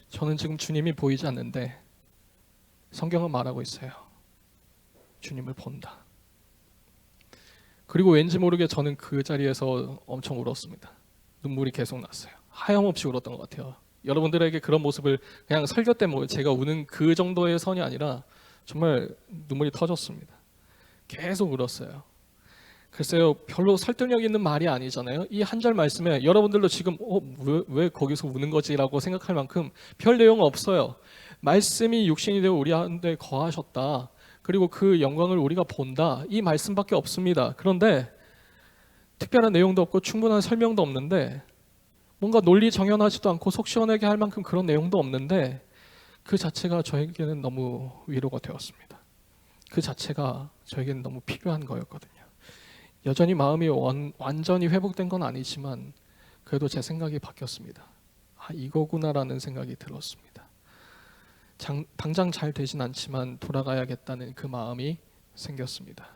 저는 지금 주님이 보이지 않는데 성경은 말하고 있어요. 주님을 본다. 그리고 왠지 모르게 저는 그 자리에서 엄청 울었습니다. 눈물이 계속 났어요. 하염없이 울었던 것 같아요. 여러분들에게 그런 모습을 그냥 설교 때 뭐 제가 우는 그 정도의 선이 아니라 정말 눈물이 터졌습니다. 계속 울었어요. 글쎄요, 별로 설득력 있는 말이 아니잖아요. 이 한 절 말씀에 여러분들도 지금 왜 거기서 우는 거지라고 생각할 만큼 별 내용은 없어요. 말씀이 육신이 되어 우리 안에 거하셨다. 그리고 그 영광을 우리가 본다. 이 말씀밖에 없습니다. 그런데 특별한 내용도 없고 충분한 설명도 없는데 뭔가 논리 정연하지도 않고 속 시원하게 할 만큼 그런 내용도 없는데 그 자체가 저에게는 너무 위로가 되었습니다. 그 자체가 저에게는 너무 필요한 거였거든요. 여전히 마음이 완전히 회복된 건 아니지만 그래도 제 생각이 바뀌었습니다. 이거구나라는 생각이 들었습니다. 당장 잘 되진 않지만 돌아가야겠다는 그 마음이 생겼습니다.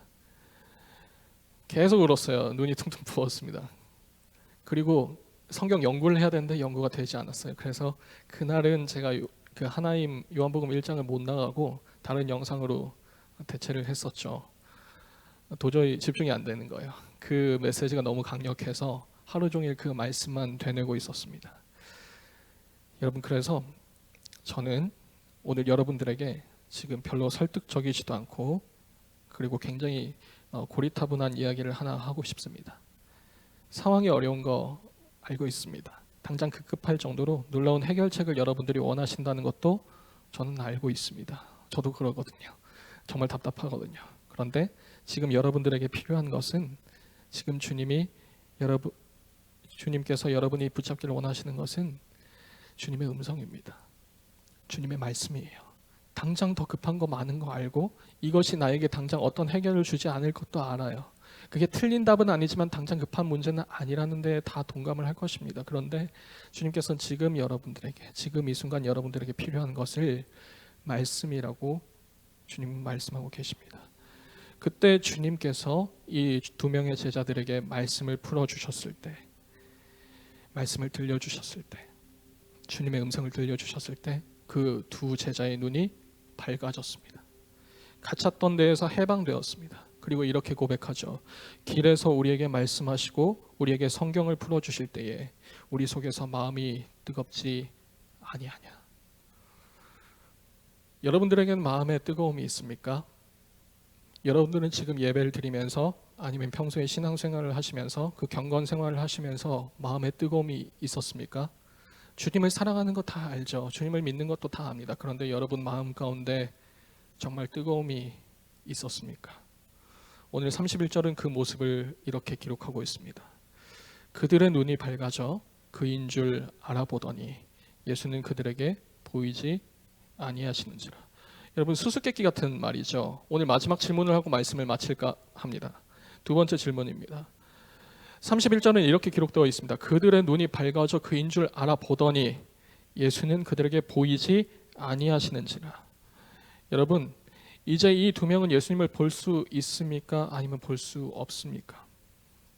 계속 울었어요. 눈이 퉁퉁 부었습니다. 그리고 성경 연구를 해야 되는데 연구가 되지 않았어요. 그래서 그날은 제가 그 하나님 요한복음 1장을 못 나가고 다른 영상으로 대체를 했었죠. 도저히 집중이 안 되는 거예요. 그 메시지가 너무 강력해서 하루 종일 그 말씀만 되뇌고 있었습니다. 여러분, 그래서 저는 오늘 여러분들에게 지금 별로 설득적이지도 않고 그리고 굉장히 고리타분한 이야기를 하나 하고 싶습니다. 상황이 어려운 거 알고 있습니다. 당장 급급할 정도로 놀라운 해결책을 여러분들이 원하신다는 것도 저는 알고 있습니다. 저도 그러거든요. 정말 답답하거든요. 그런데 지금 여러분들에게 필요한 것은 지금 주님께서 여러분이 붙잡기를 원하시는 것은 주님의 음성입니다. 주님의 말씀이에요. 당장 더 급한 거 많은 거 알고 이것이 나에게 당장 어떤 해결을 주지 않을 것도 알아요. 그게 틀린 답은 아니지만 당장 급한 문제는 아니라는 데 다 동감을 할 것입니다. 그런데 주님께서는 지금 여러분들에게, 지금 이 순간 여러분들에게 필요한 것을 말씀이라고 주님 말씀하고 계십니다. 그때 주님께서 이 두 명의 제자들에게 말씀을 풀어주셨을 때, 말씀을 들려주셨을 때, 주님의 음성을 들려주셨을 때 그 두 제자의 눈이 밝아졌습니다. 갇혔던 데에서 해방되었습니다. 그리고 이렇게 고백하죠. 길에서 우리에게 말씀하시고 우리에게 성경을 풀어주실 때에 우리 속에서 마음이 뜨겁지 아니하냐. 여러분들에게는 마음에 뜨거움이 있습니까? 여러분들은 지금 예배를 드리면서 아니면 평소에 신앙생활을 하시면서 그 경건 생활을 하시면서 마음에 뜨거움이 있었습니까? 주님을 사랑하는 거 다 알죠. 주님을 믿는 것도 다 압니다. 그런데 여러분 마음 가운데 정말 뜨거움이 있었습니까? 오늘 31절은 그 모습을 이렇게 기록하고 있습니다. 그들의 눈이 밝아져 그인 줄 알아보더니 예수는 그들에게 보이지 아니하시는지라. 여러분 수수께끼 같은 말이죠. 오늘 마지막 질문을 하고 말씀을 마칠까 합니다. 두 번째 질문입니다. 31절은 이렇게 기록되어 있습니다. 그들의 눈이 밝아져 그인 줄 알아보더니 예수는 그들에게 보이지 아니하시는지라. 여러분 이제 이 두 명은 예수님을 볼 수 있습니까? 아니면 볼 수 없습니까?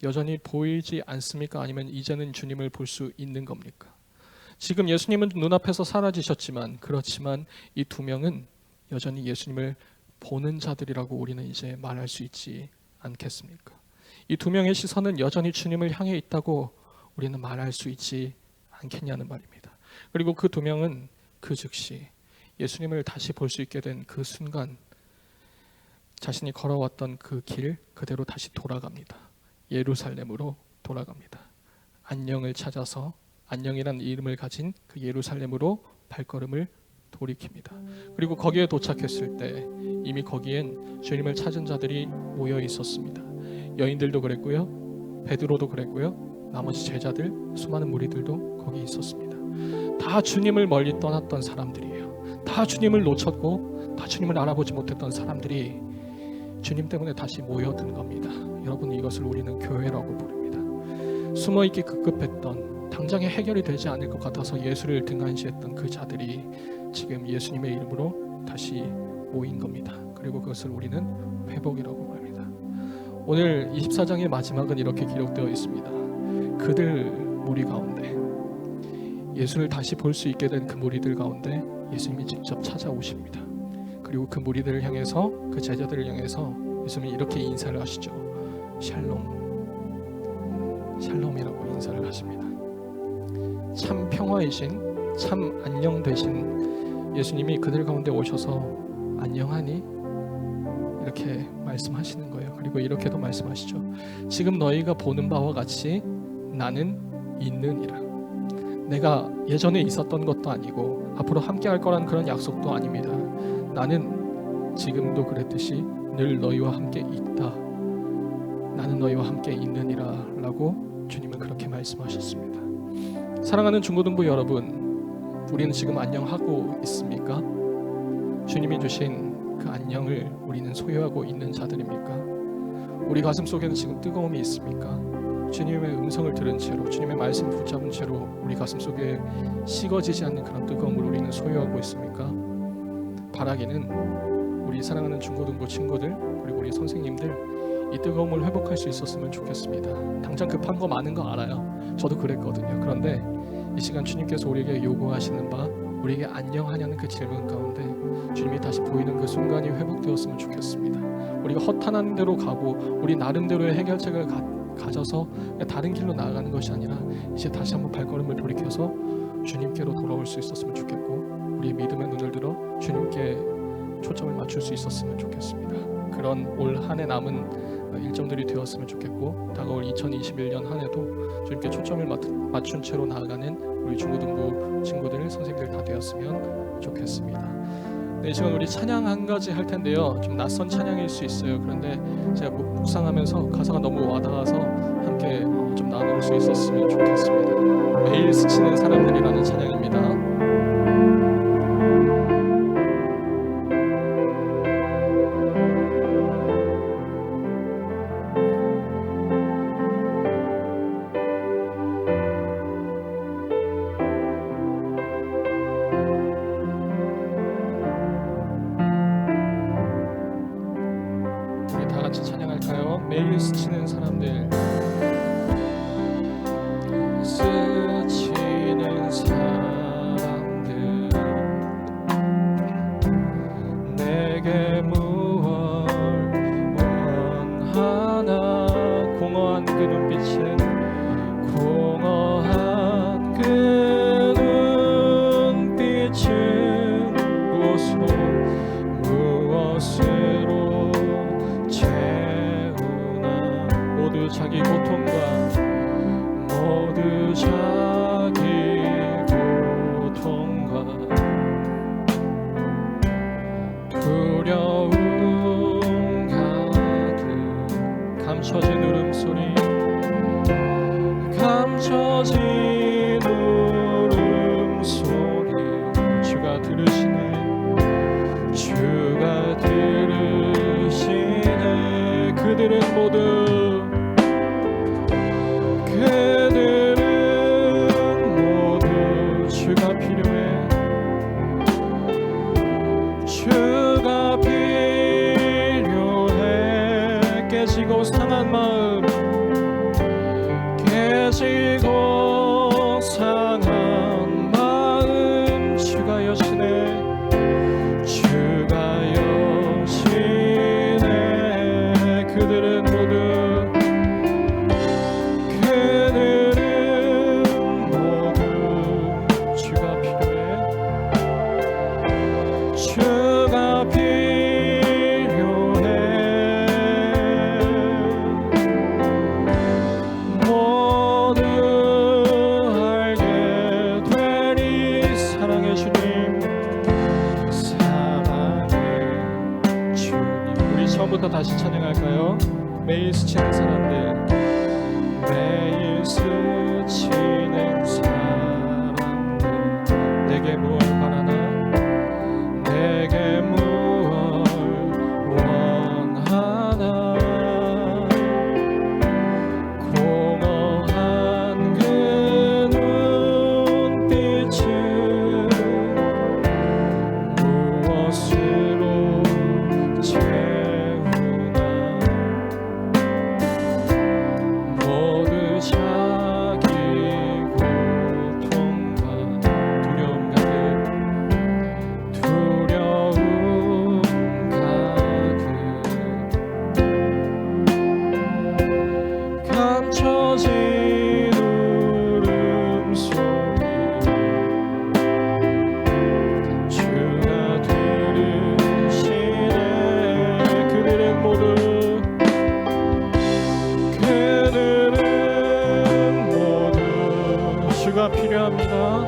여전히 보이지 않습니까? 아니면 이제는 주님을 볼 수 있는 겁니까? 지금 예수님은 눈앞에서 사라지셨지만 그렇지만 이 두 명은 여전히 예수님을 보는 자들이라고 우리는 이제 말할 수 있지 않겠습니까? 이 두 명의 시선은 여전히 주님을 향해 있다고 우리는 말할 수 있지 않겠냐는 말입니다. 그리고 그 두 명은 그 즉시 예수님을 다시 볼 수 있게 된 그 순간 자신이 걸어왔던 그 길 그대로 다시 돌아갑니다. 예루살렘으로 돌아갑니다. 안녕을 찾아서 안녕이란 이름을 가진 그 예루살렘으로 발걸음을 돌이킵니다. 그리고 거기에 도착했을 때 이미 거기엔 주님을 찾은 자들이 모여 있었습니다. 여인들도 그랬고요, 베드로도 그랬고요, 나머지 제자들, 수많은 무리들도 거기 있었습니다. 다 주님을 멀리 떠났던 사람들이에요. 다 주님을 놓쳤고 다 주님을 알아보지 못했던 사람들이 주님 때문에 다시 모여든 겁니다. 여러분 이것을 우리는 교회라고 부릅니다. 숨어있기 급급했던 당장에 해결이 되지 않을 것 같아서 예수를 등한시했던 그 자들이 지금 예수님의 이름으로 다시 모인 겁니다. 그리고 그것을 우리는 회복이라고 말합니다. 오늘 24장의 마지막은 이렇게 기록되어 있습니다. 그들 무리 가운데 예수를 다시 볼 수 있게 된 그 무리들 가운데 예수님이 직접 찾아오십니다. 그리고 그 무리들을 향해서 그 제자들을 향해서 예수님이 이렇게 인사를 하시죠. 샬롬, 샬롬이라고 인사를 하십니다. 참 평화이신, 참 안녕 되신 예수님이 그들 가운데 오셔서 안녕하니? 이렇게 말씀하시는 거예요. 그리고 이렇게도 말씀하시죠. 지금 너희가 보는 바와 같이 나는 있느니라. 내가 예전에 있었던 것도 아니고 앞으로 함께 할 거란 그런 약속도 아닙니다. 나는 지금도 그랬듯이 늘 너희와 함께 있다. 나는 너희와 함께 있느니라 라고 주님은 그렇게 말씀하셨습니다. 사랑하는 중고등부 여러분, 우리는 지금 안녕하고 있습니까? 주님이 주신 그 안녕을 우리는 소유하고 있는 자들입니까? 우리 가슴 속에는 지금 뜨거움이 있습니까? 주님의 음성을 들은 채로, 주님의 말씀 붙잡은 채로 우리 가슴 속에 식어지지 않는 그런 뜨거움을 우리는 소유하고 있습니까? 바라기는 우리 사랑하는 중고등부 친구들 그리고 우리 선생님들 이 뜨거움을 회복할 수 있었으면 좋겠습니다. 당장 급한 거 많은 거 알아요. 저도 그랬거든요. 그런데 이 시간 주님께서 우리에게 요구하시는 바 우리에게 안녕하냐는 그 질문 가운데 주님이 다시 보이는 그 순간이 회복되었으면 좋겠습니다. 우리가 허탄한 대로 가고 우리 나름대로의 해결책을 가져서 다른 길로 나아가는 것이 아니라 이제 다시 한번 발걸음을 돌이켜서 주님께로 돌아올 수 있었으면 좋겠고 우리의 믿음의 눈을 들어 주님께 초점을 맞출 수 있었으면 좋겠습니다. 그런 올 한 해 남은 일정들이 되었으면 좋겠고 다가올 2021년 한 해도 주님께 초점을 맞춘 채로 나아가는 우리 중고등부 친구들, 선생님들 다 되었으면 좋겠습니다. 네, 이 시간 우리 찬양 한 가지 할 텐데요. 좀 낯선 찬양일 수 있어요. 그런데 제가 묵상하면서 가사가 너무 와닿아서 함께 좀 나눌 수 있었으면 좋겠습니다. 매일 스치는 사람들이라는 찬양입니다. 매일 스치는 사람들, 스치는 사람들, 내게 무얼 원하나. 공허한 그 눈빛은, 공허한 그 눈빛은 무엇으로 자기 고통과 모두 자기 고통과 두려움 가득 감춰진 울음소리 감춰진 울음소리 주가 들으시네 주가 들으시네 그들은 모두 주가 필요해 주가 필요해 깨지고 상한 마음 깨지고 상한 마음 주가 여시네 주가 여시네 그들은 모두 처음부터 다시 찬양할까요? 매일 스치는 사람들 매일 스치는 사람들 내게 무엇 바라나 내게 무엇 원하나 공허한 그 눈빛은 무엇으로 주가 필요합니다.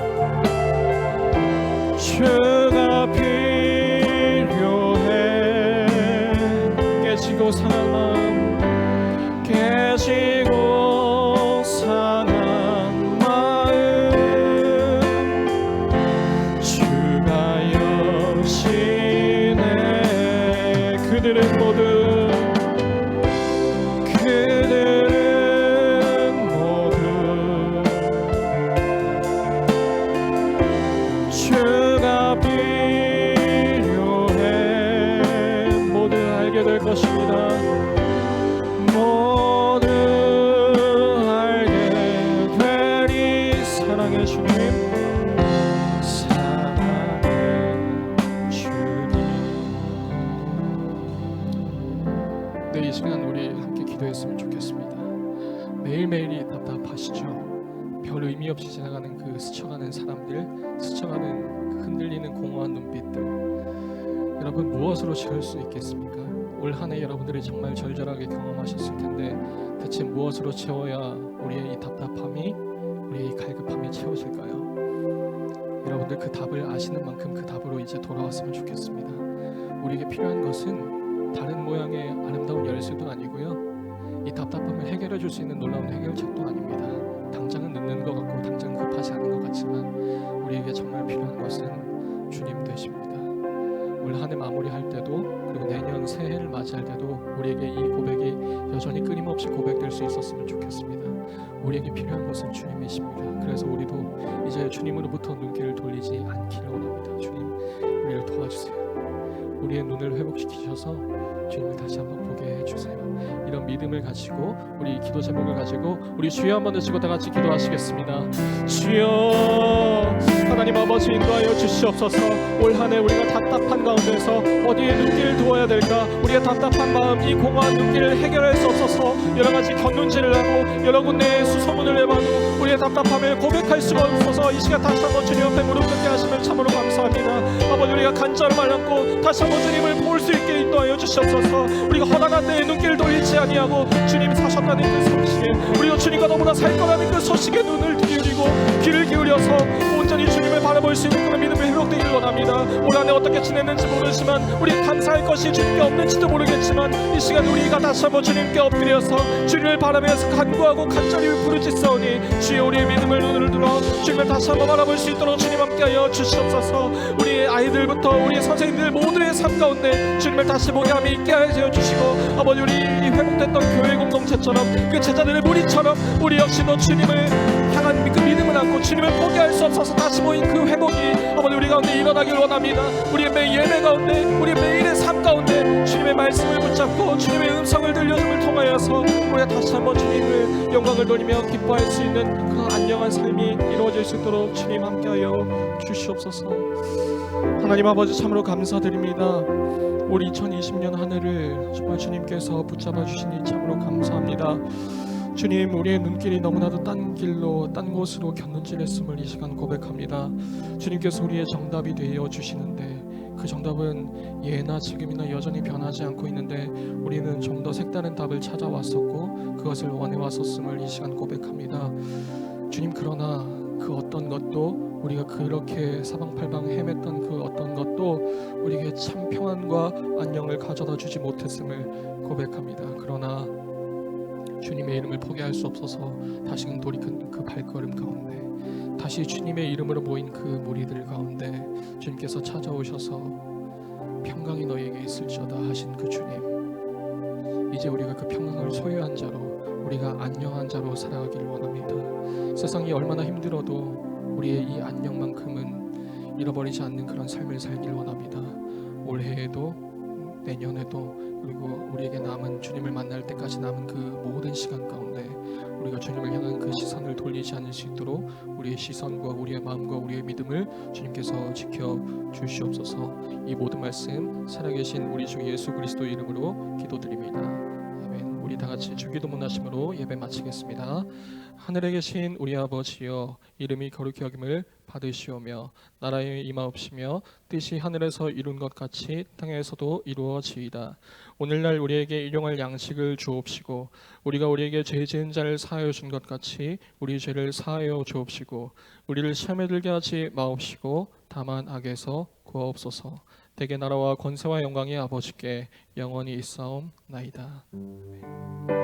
주가 필요해 깨지고 상한 마음 깨지고 상한 마음 주가 여시네 그들은 모두 주가 필요해 모두 알게 될 것입니다. 모두 알게 되리 사랑의 주님 사랑의 주님. 네, 이 시간 우리 함께 기도했으면 좋겠습니다. 매일매일이 답답하시죠? 별 의미 없이 지나가는 그 스쳐가는 사람들, 스쳐가는 그 흔들리는 공허한 눈빛들, 여러분 무엇으로 채울 수 있겠습니까? 올 한 해 여러분들이 정말 절절하게 경험하셨을 텐데 대체 무엇으로 채워야 우리의 이 답답함이, 우리의 이 갈급함이 채워질까요? 여러분들 그 답을 아시는 만큼 그 답으로 이제 돌아왔으면 좋겠습니다. 우리에게 필요한 것은 다른 모양의 아름다운 열쇠도 아니고요, 이 답답함을 해결해 줄 수 있는 놀라운 해결책도 아닙니다. 당장은 늦는 것 같고 당장 급하지 않은 것 같지만 우리에게 정말 필요한 것은 주님 되십니다. 올 한 해 마무리할 때도 그리고 내년 새해를 맞이할 때도 우리에게 이 고백이 여전히 끊임없이 고백될 수 있었으면 좋겠습니다. 우리에게 필요한 것은 주님이십니다. 그래서 우리도 이제 주님으로부터 눈길을 돌리지 않기를 원합니다. 주님, 우리를 도와주세요. 우리의 눈을 회복시키셔서 주님을 다시 한번 보게 해주세요. 이런 믿음을 가지고 우리 기도 제목을 가지고 우리 주여 한번 외치고 다 같이 기도하시겠습니다. 주여, 하나님 아버지 인도하여 주시옵소서. 올 한 해 우리가 답답한 가운데서 어디에 눈길을 두어야 될까, 우리의 답답한 마음, 이 공허한 눈길을 해결할 수 없어서 여러 가지 견눈질을 하고 여러 군데에 수소문을 내봐도 우리의 답답함을 고백할 수가 없어서 이 시간 다시 한번 주님 옆에 무릎 꿇게 하시면 참으로 감사합니다. 아버지, 우리가 간절히 말렸고 다시 한번 한번 주님을 볼 수 있게 인도하여 주시옵소서. 우리가 허다한 데에 눈길 돌리지 아니하고 주님 사셨다는 그 소식에 우리도 주님과 더불어 살 거라는 그 소식에 눈을 기울이고 귀를 기울여서 온전히 주님을 바라볼 수 있는 그런 믿음이 회복되기를 원합니다. 올 한해 어떻게 지냈는지 모르지만 우리 감사할 것이 주님께 없는지도 모르겠지만 이 시간 우리가 다시 한번 주님께 엎드려서 주님을 바라면서 간구하고 간절히 부르짖사오니 주여 우리의 믿음을 눈을 들어 주님을 다시 한번 바라볼 수 있도록 주님 함께하여 주시옵소서. 우리의 아이들부터 우리의 선생님들 모두의 삶 가운데 주님을 다시 보게 함이 있게 하여 주시고 아버지 우리 회복됐던 교회 공동체처럼 그 제자들의 무리처럼 우리 역시도 주님을 향한 그 믿음을 안고 주님을 포기할 수 없어서 다시 모인 그 회복이 아버지 우리 가운데 일어나길 원합니다. 우리의 매 예배 가운데 우리의 매일의 삶 가운데 주님의 말씀을 붙잡고 주님의 음성을 들려줌을 통하여서 우리가 다시 한번 주님을 영광을 돌리며 기뻐할 수 있는 그런 안녕한 삶이 이루어질 수 있도록 주님 함께하여 주시옵소서. 하나님 아버지 참으로 감사드립니다. 올 2020년 한 해를 정말 주님께서 붙잡아 주시니 참으로 감사합니다. 주님 우리의 눈길이 너무나도 딴 길로 딴 곳으로 곁눈질했음을 이 시간 고백합니다. 주님께서 우리의 정답이 되어 주시는데 그 정답은 예나 지금이나 여전히 변하지 않고 있는데 우리는 좀 더 색다른 답을 찾아왔었고 그것을 원해왔었음을 이 시간 고백합니다. 주님 그러나 그 어떤 것도 우리가 그렇게 사방팔방 헤맸던 그 어떤 것도 우리에게 참 평안과 안녕을 가져다 주지 못했음을 고백합니다. 그러나 주님의 이름을 포기할 수 없어서 다시금 돌이킨 그 발걸음 가운데 다시 주님의 이름으로 모인 그 무리들 가운데 주님께서 찾아오셔서 평강이 너희에게 있을지어다 하신 그 주님, 이제 우리가 그 평강을 소유한 자로 우리가 안녕한 자로 살아가기를 원합니다. 세상이 얼마나 힘들어도 우리의 이 안녕만큼은 잃어버리지 않는 그런 삶을 살길 원합니다. 올해에도 내년에도 그리고 우리에게 남은 주님을 만날 때까지 남은 그 모든 시간 가운데 우리가 주님을 향한 그 시선을 돌리지 않을 수 있도록 우리의 시선과 우리의 마음과 우리의 믿음을 주님께서 지켜 주시옵소서. 이 모든 말씀 살아계신 우리 주 예수 그리스도 이름으로 기도드립니다. 아멘. 우리 다 같이 주기도문 하심으로 예배 마치겠습니다. 하늘에 계신 우리 아버지여, 이름이 거룩히 여김을 받으시오며 나라에 임하옵시며 뜻이 하늘에서 이룬 것 같이 땅에서도 이루어지이다. 오늘날 우리에게 일용할 양식을 주옵시고 우리가 우리에게 죄 지은 자를 사하여 준 것 같이 우리 죄를 사하여 주옵시고 우리를 시험에 들게 하지 마옵시고 다만 악에서 구하옵소서. 대개 나라와 권세와 영광이 아버지께 영원히 있사옵나이다. 아멘.